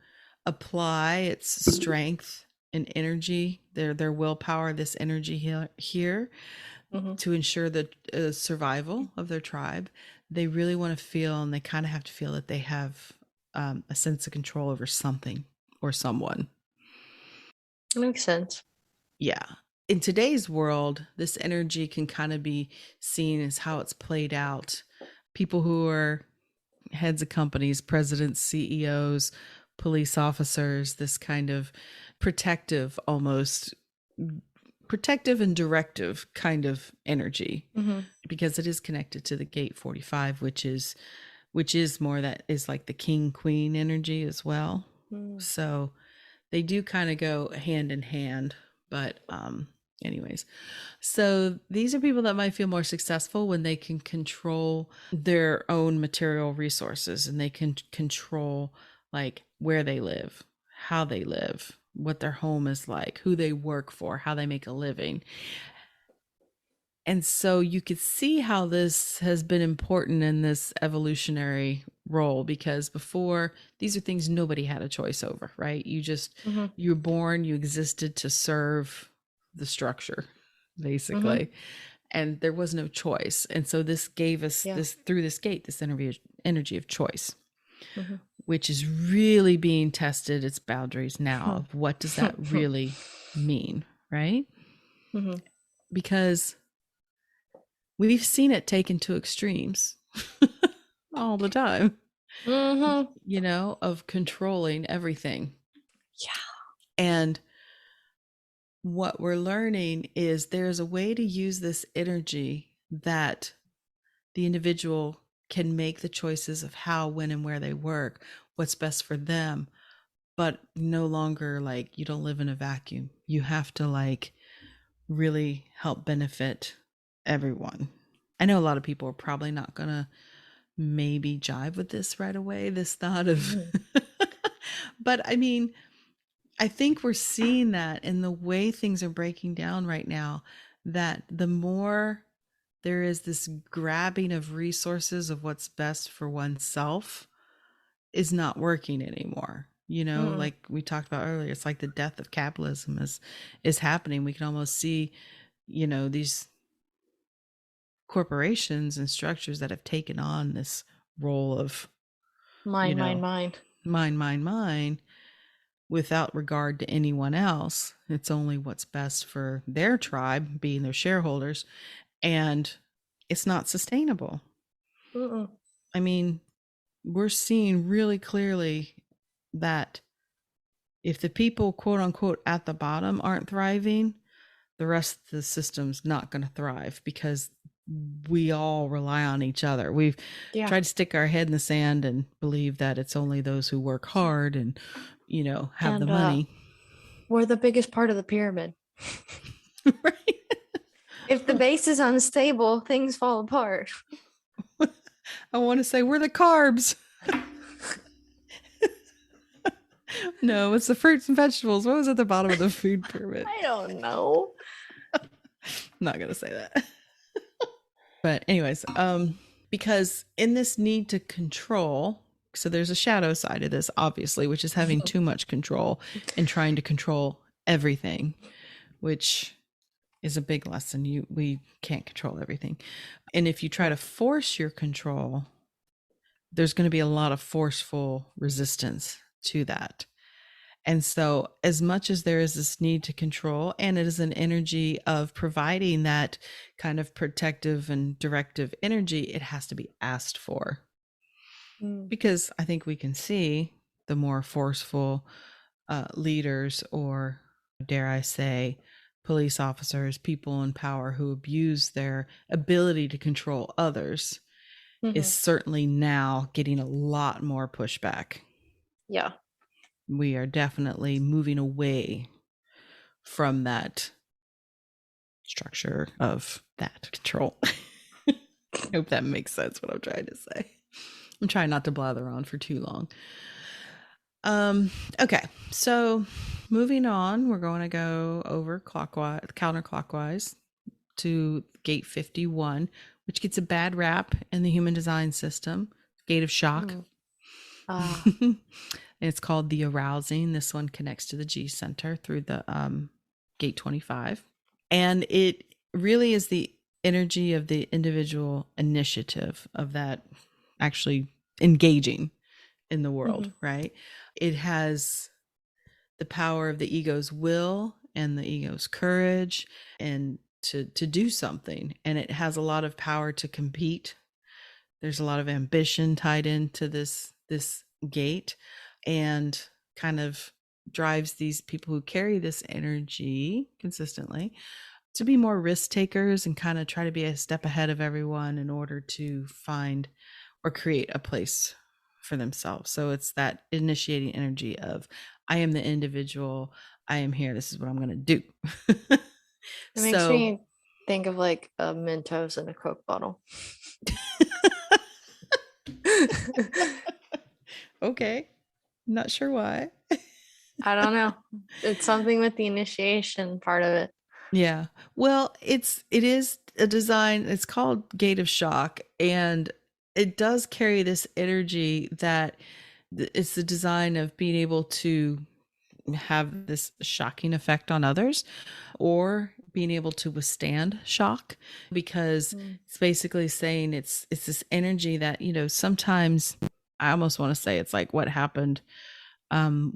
apply its strength and energy, their willpower, this energy here Mm-hmm. to ensure the survival of their tribe, they really want to feel, and they kind of have to feel that they have a sense of control over something or someone. Makes sense. Yeah. In today's world, this energy can kind of be seen as how it's played out. People who are heads of companies, presidents, CEOs, police officers, this kind of protective, almost protective and directive kind of energy, Mm-hmm. because it is connected to the gate 45, which is more, that is like the king queen energy as well. Mm. So they do kind of go hand in hand, but anyways, so these are people that might feel more successful when they can control their own material resources, and they can control, like, where they live, how they live, what their home is like, who they work for, how they make a living. And so you could see how this has been important in this evolutionary role, because before, these are things nobody had a choice over, right? Mm-hmm. You were born, you existed to serve the structure, Mm-hmm. basically. And there was no choice. And so this gave us Yeah. this, through this gate, this energy of choice, Mm-hmm. which is really being tested, its boundaries now, of what does that really mean, right? Mm-hmm. Because we've seen it taken to extremes all the time, Mm-hmm. you know, of controlling everything. Yeah. And what we're learning is there's a way to use this energy that the individual can make the choices of how, when, and where they work, what's best for them, but no longer, like, you don't live in a vacuum. You have to, like, really help benefit everyone. I know a lot of people are probably not going to maybe jive with this right away, this thought of, Mm-hmm. but I mean, I think we're seeing that in the way things are breaking down right now, that the more there is this grabbing of resources of what's best for oneself is not working anymore. You know, Mm-mm. like we talked about earlier, it's like the death of capitalism is happening. We can almost see, these corporations and structures that have taken on this role of, you Mine, mine, know, mine. mine without regard to anyone else. It's only what's best for their tribe, being their shareholders, and it's not sustainable. Mm-mm. I mean, we're seeing really clearly that if the people, quote unquote, at the bottom aren't thriving, the rest of the system's not going to thrive because we all rely on each other. We've Yeah. tried to stick our head in the sand and believe that it's only those who work hard and, have the And money. we're the biggest part of the pyramid. Right? If the base is unstable, things fall apart. I want to say we're the carbs. No, it's the fruits and vegetables. What was at the bottom of the food pyramid? I don't know. I'm not going to say that. But anyways, because in this need to control, so there's a shadow side of this, obviously, which is having too much control and trying to control everything, which is a big lesson. We can't control everything. And if you try to force your control, there's going to be a lot of forceful resistance to that. And so, as much as there is this need to control, and it is an energy of providing that kind of protective and directive energy, it has to be asked for. Mm. Because I think we can see the more forceful leaders, or dare I say, police officers, people in power who abuse their ability to control others, is Mm-hmm. certainly now getting a lot more pushback. Yeah. We are definitely moving away from that structure of that control. I hope that makes sense what I'm trying to say. I'm trying not to blather on for too long. Okay, so moving on, we're going to go over clockwise, counterclockwise to gate 51, which gets a bad rap in the human design system, gate of shock. Mm. Ah. It's called the arousing. This one connects to the G center through the gate 25. And it really is the energy of the individual initiative of that actually engaging in the world, Mm-hmm. right? It has the power of the ego's will and the ego's courage and to do something, and it has a lot of power to compete. There's a lot of ambition tied into this gate, and kind of drives these people who carry this energy consistently to be more risk takers and kind of try to be a step ahead of everyone in order to find or create a place for themselves. So it's that initiating energy of, I am the individual, I am here, this is what I'm going to do. It makes So, me think of like a Mentos in a Coke bottle. okay, not sure why. I don't know. It's something with the initiation part of it. Yeah. Well, it is a design. It's called Gate of Shock, and it does carry this energy that it's the design of being able to have this shocking effect on others, or being able to withstand shock, because Mm. it's basically saying it's this energy that, sometimes I almost want to say it's like what happened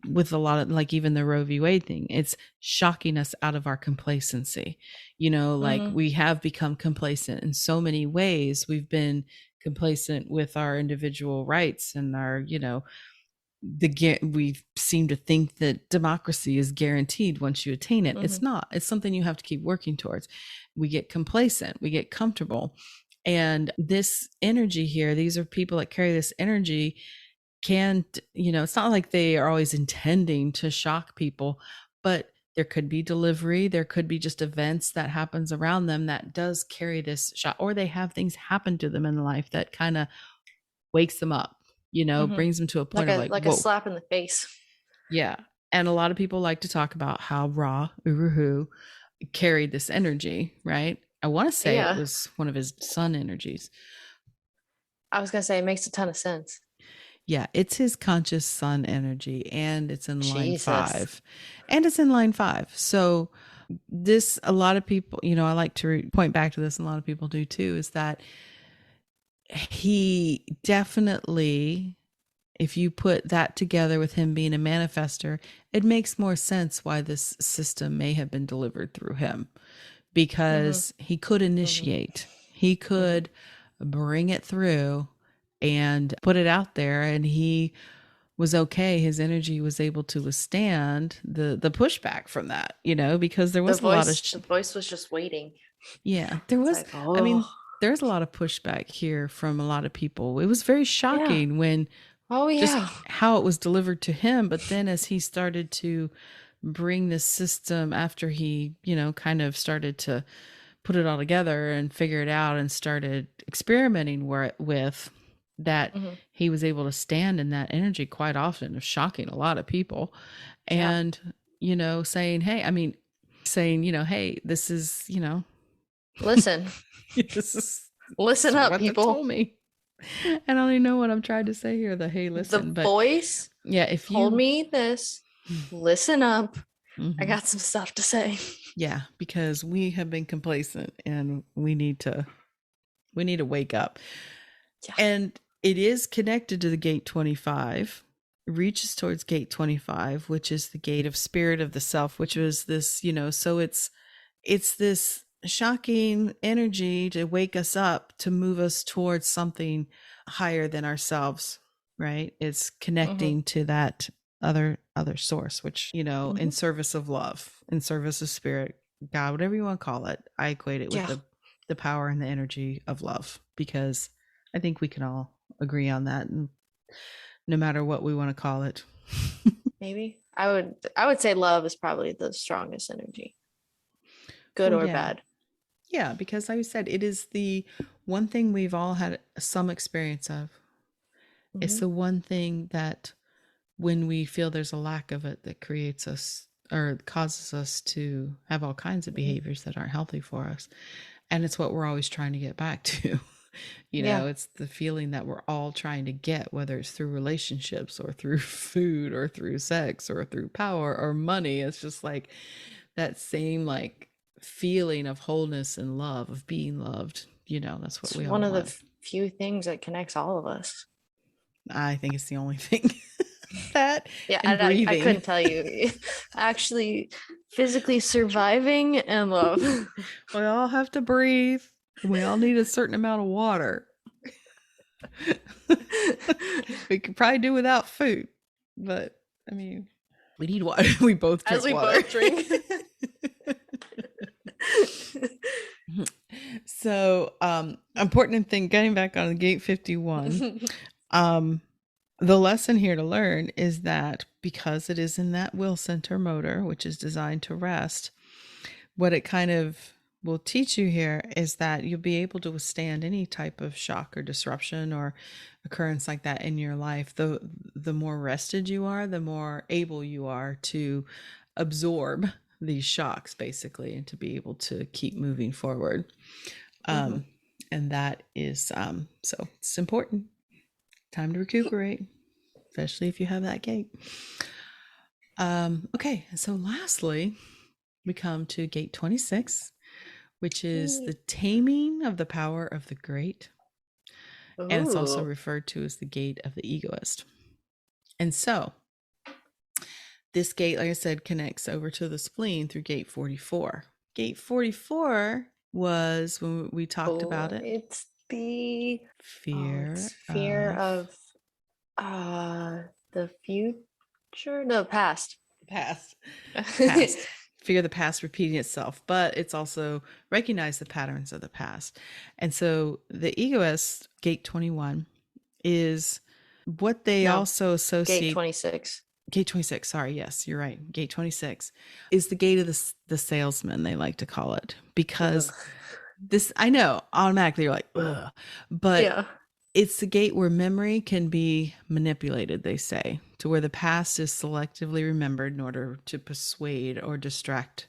with a lot of, like, even the Roe v. Wade thing. It's shocking us out of our complacency. Like, Mm-hmm. we have become complacent in so many ways. We've been complacent with our individual rights and our, we seem to think that democracy is guaranteed once you attain it. Mm-hmm. It's not. It's something you have to keep working towards. We get complacent, we get comfortable. And this energy here, these are people that carry this energy, can't, it's not like they are always intending to shock people, but there could be delivery, there could be just events that happens around them that does carry this shock, or they have things happen to them in life that kind of wakes them up, Mm-hmm. brings them to a point of like, Like a whoa, slap in the face. yeah. And a lot of people like to talk about how Ra, Uruhu, carried this energy, right? I want to say it Yeah. was one of his sun energies. I was gonna say it makes a ton of sense. Yeah, it's his conscious sun energy, and it's in line Jesus. 5. And it's in line 5. So, this, a lot of people, I like to point back to this, and a lot of people do too, is that he definitely, if you put that together with him being a manifester, it makes more sense why this system may have been delivered through him, Mm-hmm. because he could Mm-hmm. initiate, he Mm-hmm. could bring it through and put it out there, and he was okay. His energy was able to withstand the pushback from that, because there was a lot of The voice was just waiting. yeah, there It's was. like, I mean, oh, there's a lot of pushback here from a lot of people. It was very yeah. shocking when Oh, just yeah. how it was delivered to him, but then as he started to bring this system after he, kind of started to put it all together and figure it out and started experimenting with that, Hmm. he was able to stand in that energy quite often of shocking a lot of people. Yeah. And saying, hey, hey, this is, Listen, this listen is up, what they people. told me. I don't even know what I'm trying to say here, the hey, The listen. But voice yeah, if told you me this. Listen up. I Mhm. got some stuff to say. Yeah, because we have been complacent, and we need to wake up. Yeah. And it is connected to the gate 25, reaches towards gate 25, which is the gate of spirit of the self, which was this, so it's this shocking energy to wake us up, to move us towards something higher than ourselves, right? It's Hmm. connecting to that other source, which, in Hmm. service of love, in service of spirit, God, whatever you want to call it. I equate it with Yeah. the power and the energy of love, because I think we can all agree on that, and no matter what we want to call it. Maybe. I would say love is probably the strongest energy, good Well, or yeah. bad. Yeah, because like I said, it is the one thing we've all had some experience of. It's Hmm. the one thing that, when we feel there's a lack of it, that creates us or causes us to have all kinds of Hmm. behaviors that aren't healthy for us. And it's what we're always trying to get back to. Yeah. It's the feeling that we're all trying to get, whether it's through relationships or through food or through sex or through power or money. It's just like that same like feeling of wholeness and love, of being loved. That's what It's we one all of the want. few things that connects all of us. I think it's the only thing. That Yeah, and I breathing. couldn't tell you. Actually, physically surviving and love. We all have to breathe, and we all need a certain amount of water. We could probably do without food, but I mean, we need water. We both As drink we water. both drink. So, important thing, getting back on the gate 51, um, the lesson here to learn is that because it is in that will center motor, which is designed to rest, what it kind of will teach you here is that you'll be able to withstand any type of shock or disruption or occurrence like that in your life. The more rested you are, the more able you are to absorb these shocks, basically, and to be able to keep moving forward. Hmm. um and that is so it's important. Time to recuperate, especially if you have that gate. Okay, so lastly, we come to gate 26, which is the taming of the power of the great. And it's also Ooh. referred to as the gate of the egoist. And so this gate, like I said, connects over to the spleen through gate 44. Gate 44 was, when we talked Oh, about it, it's the it's fear fear of of uh the future, no, past. the past. Past. Fear the past repeating itself, but it's also recognize the patterns of the past. And so the egoist, gate 21, is what they No, also gate associate. 26. Gate 26, sorry, yes, you're right. Gate 26 is the gate of the salesman, they like to call it, Ugh. because this, I know, automatically you're like, ugh, but Yeah. It's the gate where memory can be manipulated, they say, to where the past is selectively remembered in order to persuade or distract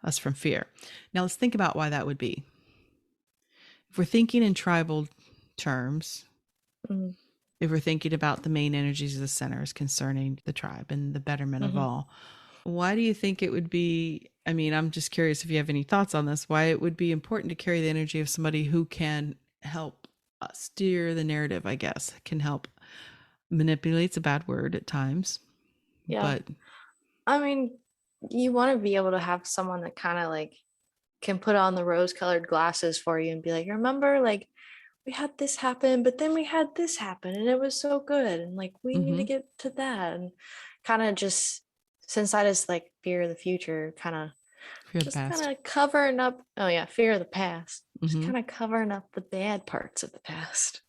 us from fear. Now, let's think about why that would be. If we're thinking in tribal terms, Mhm. if we're thinking about the main energies of the centers concerning the tribe and the betterment of Mhm. all, why do you think it would be? I mean, I'm just curious if you have any thoughts on this, why it would be important to carry the energy of somebody who can help steer the narrative, I guess, can help manipulate's a bad word at times, Yeah. but I mean, you want to be able to have someone that kind of like can put on the rose-colored glasses for you and be like, remember, like we had this happen, but then we had this happen, and it was so good, and like we need to mm-hmm, get to that, and kind of just since that is like fear of the future, fear the just kind past. of covering up. Oh yeah, fear of the past, just Mm-hmm. kind of covering up the bad parts of the past.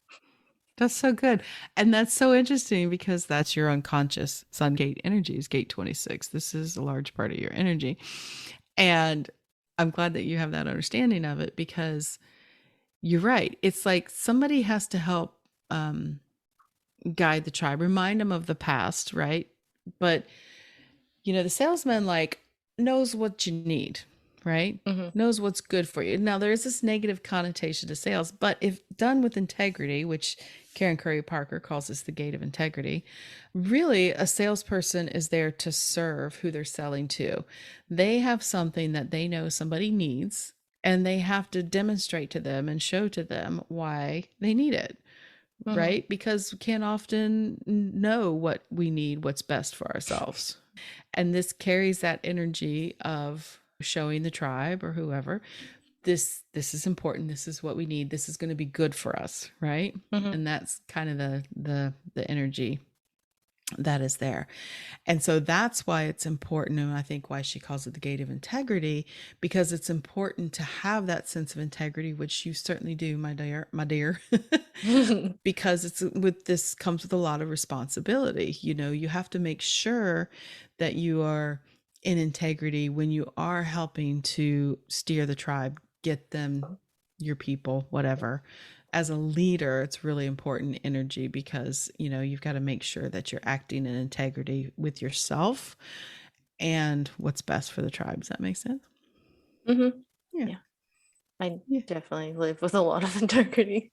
That's so good. And that's so interesting because that's your unconscious sun gate energies, gate 26. This is a large part of your energy. And I'm glad that you have that understanding of it because you're right. It's like somebody has to help um, guide the tribe, remind them of the past, right? But the salesman like knows what you need, right? Mm-hmm. Knows what's good for you. Now there is this negative connotation to sales, but if done with integrity, which Karen Curry Parker calls this the gate of integrity, really a salesperson is there to serve who they're selling to. They have something that they know somebody needs, and they have to demonstrate to them and show to them why they need it, Mm-hmm. right? Because we can't often know what we need, what's best for ourselves. And this carries that energy of showing the tribe or whoever this is important, this is what we need, this is going to be good for us, right? Mm-hmm. And that's kind of the energy that is there. And so that's why it's important. And I think why she calls it the gate of integrity, because it's important to have that sense of integrity, which you certainly do, my dear. Because it's with this comes with a lot of responsibility. You have to make sure that you are in integrity when you are helping to steer the tribe, get them, your people, whatever. As a leader, it's really important energy because you've got to make sure that you're acting in integrity with yourself and what's best for the tribe. Does that make sense? Mm-hmm. Yeah. Yeah, I Yeah. definitely live with a lot of integrity.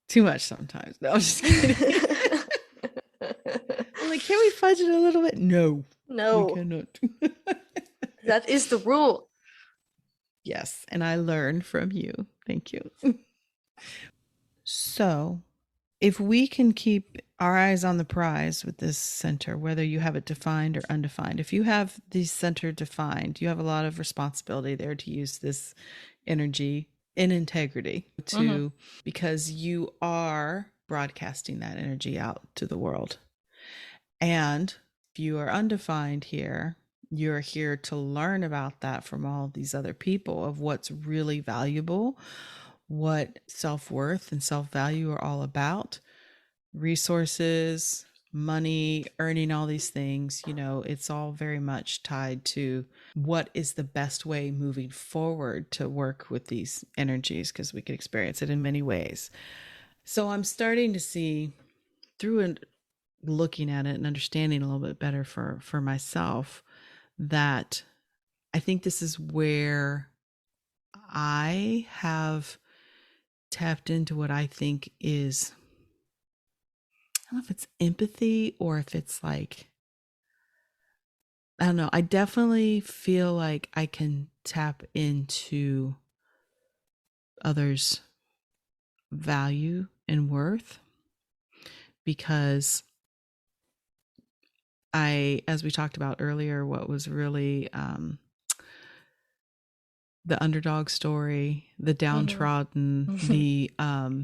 Too much sometimes. No, I'm just kidding. I'm like, can we fudge it a little bit? No, we No, cannot. that is the rule. Yes, and I learned from you. Thank you. So, if we can keep our eyes on the prize with this center, whether you have it defined or undefined, if you have the center defined, you have a lot of responsibility there to use this energy in integrity Mm-hmm. to because you are broadcasting that energy out to the world. And if you are undefined here, you're here to learn about that from all these other people of what's really valuable, what self worth and self value are all about, resources, money, earning all these things. It's all very much tied to what is the best way moving forward to work with these energies because we could experience it in many ways. So I'm starting to see through and looking at it and understanding a little bit better for myself that I think this is where I have tapped into what I think is, I don't know if it's empathy or if it's like, I don't know. I definitely feel like I can tap into others' value and worth because as we talked about earlier, what was really the underdog story, the downtrodden, Mm-hmm.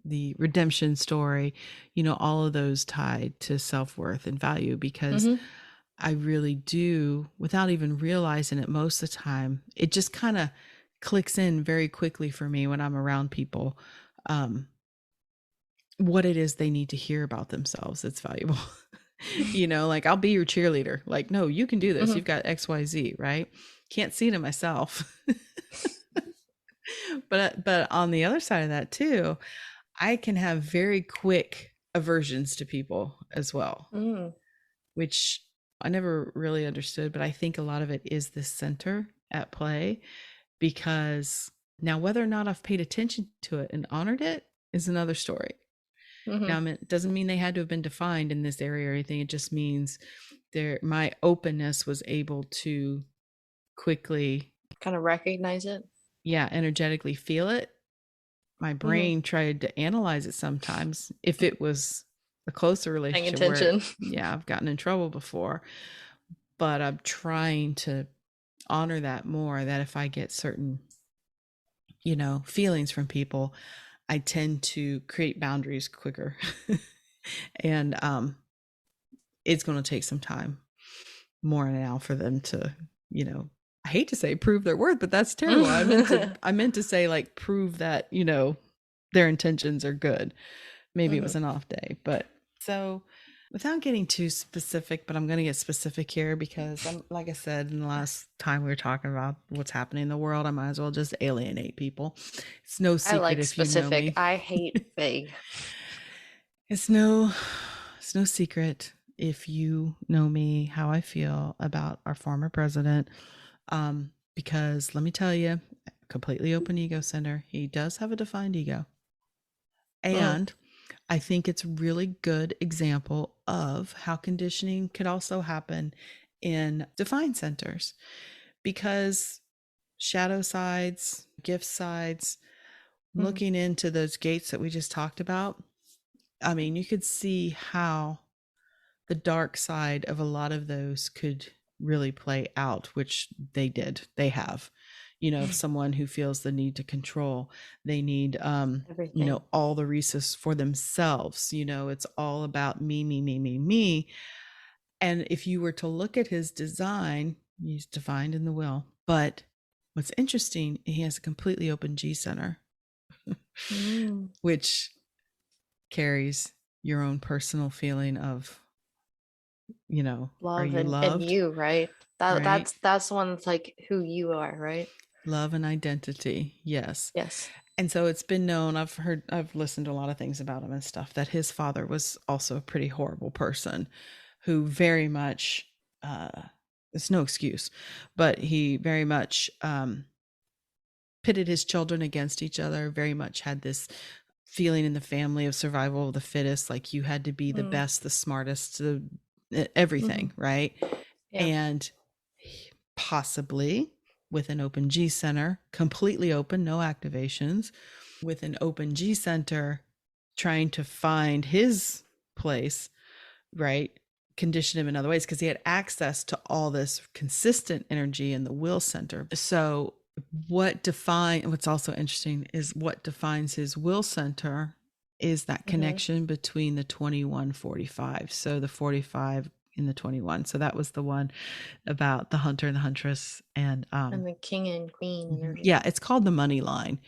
the redemption story, all of those tied to self-worth and value because Mm-hmm. I really do, without even realizing it most of the time, it just kind of clicks in very quickly for me when I'm around people, um, what it is they need to hear about themselves. It's valuable. Like I'll be your cheerleader. Like, no, you can do this. Mm-hmm. You've got XYZ, right? Can't see it in myself. But on the other side of that too, I can have very quick aversions to people as well, Mm, which I never really understood, but I think a lot of it is the center at play, because now whether or not I've paid attention to it and honored it is another story. Now, hmm. it doesn't mean they had to have been defined in this area or anything. It just means my openness was able to quickly, Kind of recognize it. yeah, energetically feel it. My Hmm. brain tried to analyze it sometimes if it was a closer Paying relationship where, attention. yeah, I've gotten in trouble before, but I'm trying to honor that more, that if I get certain, feelings from people, I tend to create boundaries quicker. And it's going to take some time more now for them to, you know, I hate to say prove their worth, but that's terrible. I meant to say like prove that, their intentions are good. Maybe it Hmm. was an off day, but so without getting too specific, but I'm going to get specific here because I'm, like I said, in the last time we were talking about what's happening in the world, I might as well just alienate people. It's no I secret like if you know specific. me. I hate vague. It's no it's no secret if you know me how I feel about our former president. Because let me tell you, completely open ego center. He does have a defined ego. Mm, And I think it's a really good example of how conditioning could also happen in defined centers, because shadow sides, gift sides, mhm, looking into those gates that we just talked about, I mean, you could see how the dark side of a lot of those could really play out, which they did. They have. Someone who feels the need to control, they need everything. all the resources for themselves. It's all about me, me, me, me, me. And if you were to look at his design, he's defined in the will. But what's interesting, he has a completely open G center, Mm. which carries your own personal feeling of, are Love you and loved? you, right? That Right? that's the one that's like who you are, right? Love and identity. Yes. Yes. And so it's been known, I've listened to a lot of things about him and stuff, that his father was also a pretty horrible person who very much, it's no excuse, but he very much pitted his children against each other, very much had this feeling in the family of survival of the fittest, like you had to be the Mm. best, the smartest, Hmm. everything, right? Yeah. And possibly with an open G center, completely open, no activations, with an open G center, trying to find his place, right? Condition him in other ways because he had access to all this consistent energy in the will center. So, what's also interesting is what defines his will center is that Hmm. connection between the 2145. So, the 45 in the 21. So, that was the one about the hunter and the huntress. And And the king and queen and yeah, everything. it's called the money line.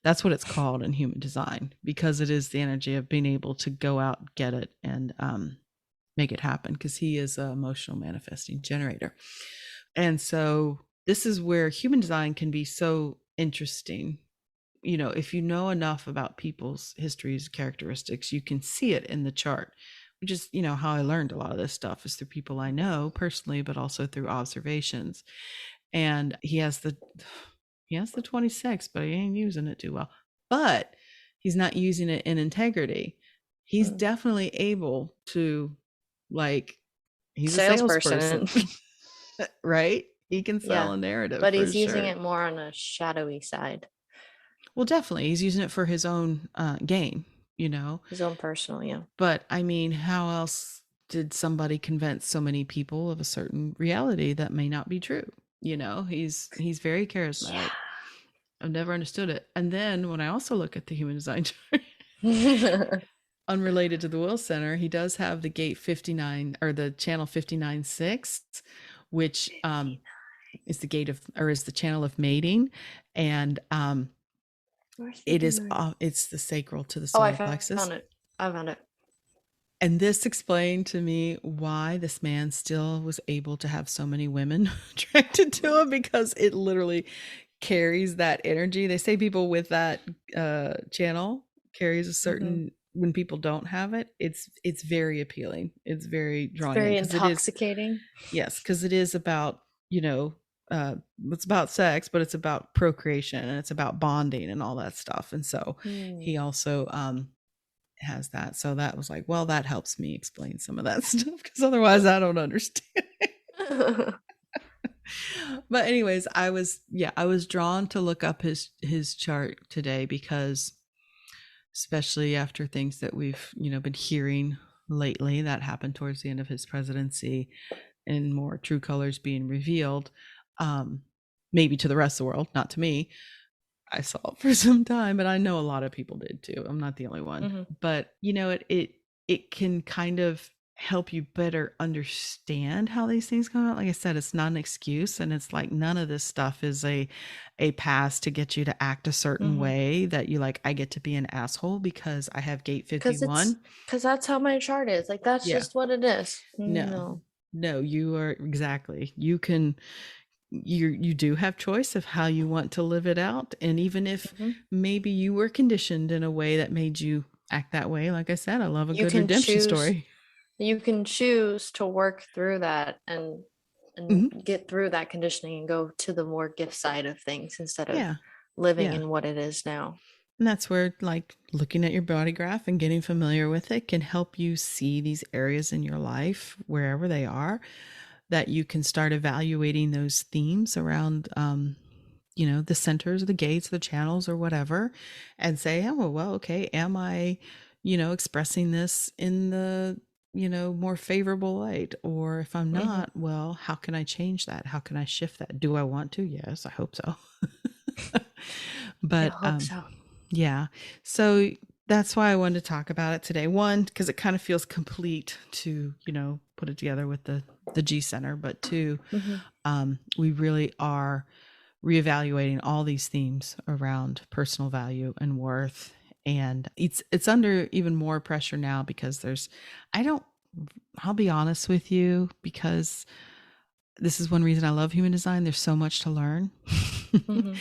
That's what it's called in human design, because it is the energy of being able to go out, get it, and make it happen, because he is an emotional manifesting generator. And so this is where human design can be so interesting. If you know enough about people's histories, characteristics, you can see it in the chart, which is, how I learned a lot of this stuff is through people I know personally, but also through observations. And he has the 26, but he ain't using it too well. But he's not using it in integrity. He's Mm. definitely able to, like, he's a salesperson, Salesperson. right? He can sell Yeah. a narrative But for he's using sure. it more on a shadowy side, Well, definitely. He's using it for his own gain, you know? his own personal, yeah. But I mean, how else did somebody convince so many people of a certain reality that may not be true? He's very charismatic. I've never understood it. And then when I also look at the human design chart, Yeah. unrelated to the Will Center, he does have the gate 59 or the channel 59.6, which 59. is the gate of, or is the channel of mating. And Where's it is, 59? it's the sacral to the Oh, I solar plexus. found it. I found it. And this explained to me why this man still was able to have so many women attracted to him, because it literally carries that energy. They say people with that channel carries a Hmm. certain, when people don't have it, it's very appealing. It's very It's drawing in very because it is, intoxicating. yes, because it is about, you know, it's about sex, but it's about procreation and it's about bonding and all that stuff. And so Hmm. he also has that. So that was like, well, that helps me explain some of that stuff because otherwise I don't understand. But anyways, I was drawn to look up his chart today because, especially after things that we've, been hearing lately that happened towards the end of his presidency and more true colors being revealed, um maybe to the rest of the world, not to me. I saw it for some time, and I know a lot of people did too. I'm not the only one. Hmm. But it can kind of help you better understand how these things come out. Like I said, it's not an excuse, and it's like none of this stuff is a pass to get you to act a certain Hmm. way that you like, I get to be an asshole because I have gate Because it's 51. because that's how my chart is. Like that's Yeah. just what it is. No. No. No, you are exactly. You do have choice of how you want to live it out, and even if Hmm. maybe you were conditioned in a way that made you act that way, like I said, I love a You good can redemption choose. story. You can choose to work through that and Mhm. get through that conditioning and go to the more gift side of things instead of Yeah. living Yeah. in what it is now. And that's where, like, looking at your body graph and getting familiar with it can help you see these areas in your life, wherever they are, that you can start evaluating those themes around, the centers, the gates, the channels, or whatever, and say, oh, well, okay, am I, expressing this in the, more favorable light? Or if I'm Hmm. not, well, how can I change that? How can I shift that? Do I want to? Yes, I hope so. I But hope so. yeah. So that's why I wanted to talk about it today. One, because it kind of feels complete to, put it together with the G Center. But two, Hmm. we really are reevaluating all these themes around personal value and worth. And it's under even more pressure now because I don't, I'll be honest with you, because this is one reason I love human design. There's so much to learn. Hmm.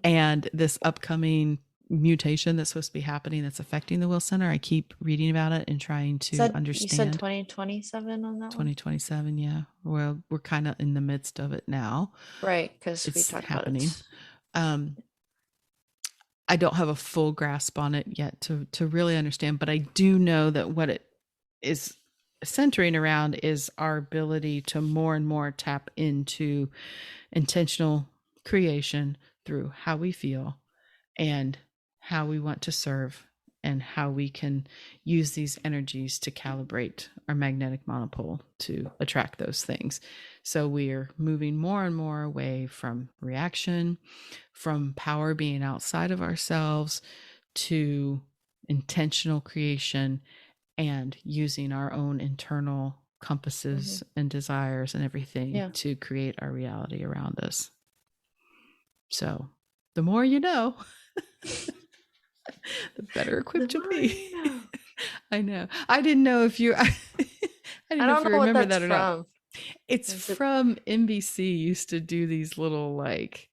And this upcoming mutation that's supposed to be happening that's affecting the will center, I keep reading about it and trying to Said you said understand. 2027 on that one, 2027, yeah. Well, we're kind of in the midst of it now. right? Because we It's talked about happening. it. Um, I don't have a full grasp on it yet to really understand, but I do know that what it is centering around is our ability to more and more tap into intentional creation through how we feel and how we want to serve, and how we can use these energies to calibrate our magnetic monopole to attract those things. So we're moving more and more away from reaction, from power being outside of ourselves, to intentional creation and using our own internal Hmm. compasses and desires and everything Yeah. to create our reality around us. So the more you know, the better The equipped you'll more be. you know. I know. I didn't know if you I I didn't know if don't you know what remember that's that or not. from. It's Is it? from NBC. Used to do these little like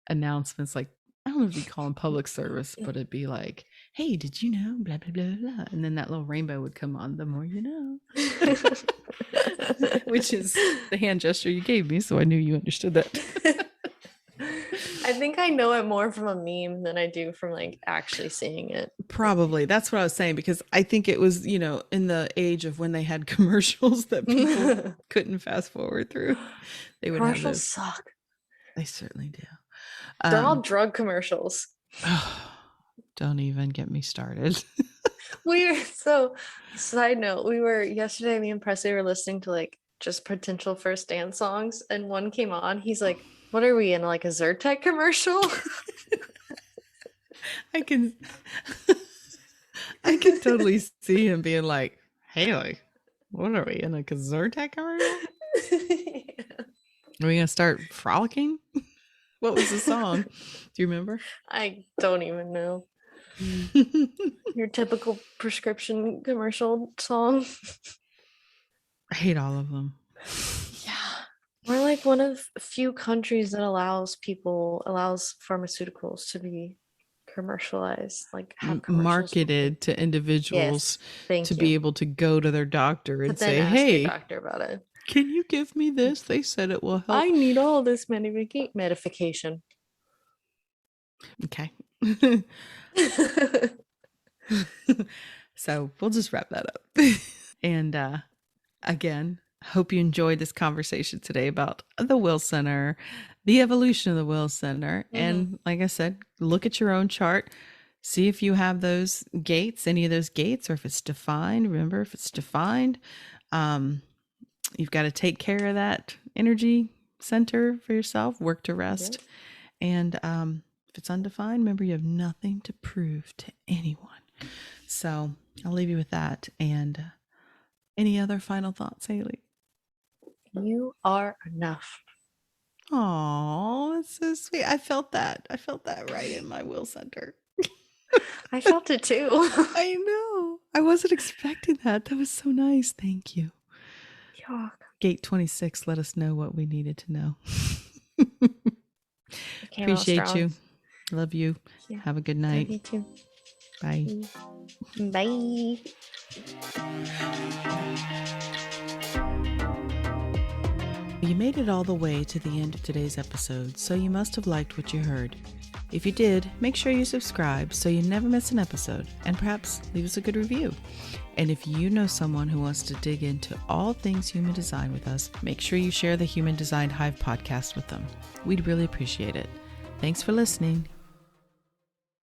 announcements, like, I don't know if you call them public service, but it'd be like, hey, did you know? Blah blah blah blah. And then that little rainbow would come on, the more you know. Which is the hand gesture you gave me, so I knew you understood that. I think I know it more from a meme than I do from like actually seeing it. Probably. That's what I was saying, because I think it was, in the age of when they had commercials that people couldn't fast forward through. They would have Commercials those. suck. They certainly do. They're all Um, drug commercials. oh, don't even get me started. We're so side note, we were yesterday, me and Presley were listening to like just potential first dance songs, and one came on. He's like, what are we in, like a Zyrtec commercial? I can I can totally see him being like, Haley, what are we in a Zyrtec commercial? Are we gonna start frolicking? What was the song? Do you remember? I don't even know. Your typical prescription commercial song. I hate all of them. Yeah. We're like one of a few countries that allows pharmaceuticals to be commercialized, like have commercials for food. Marketed to individuals Yes, thank to be you. able to go to their doctor To and then say, ask your hey, doctor about it. can you give me this? They said it will I help. need all this medication. Okay. So we'll just wrap that up. And again, hope you enjoyed this conversation today about the will center, the evolution of the will center. Mhm. And like I said, look at your own chart, see if you have those gates, any of those gates, or if it's defined. Remember, if it's defined, um, you've got to take care of that energy center for yourself, work to rest. Yes. And if it's undefined, remember you have nothing to prove to anyone. So I'll leave you with that. And any other final thoughts, Haley? You are enough. Oh, that's so sweet. I felt that. I felt that right in my will center. I felt it too. I know. I wasn't expecting that. That was so nice. Thank you. Yeah, Gate 26 let us know what we needed to know. it came out Appreciate strong. you. Love you. Yeah, Have a good love night. you too. Bye. Bye. You made it all the way to the end of today's episode, so you must have liked what you heard. If you did, make sure you subscribe so you never miss an episode, and perhaps leave us a good review. And if you know someone who wants to dig into all things human design with us, make sure you share the Human Design Hive podcast with them. We'd really appreciate it. Thanks for listening.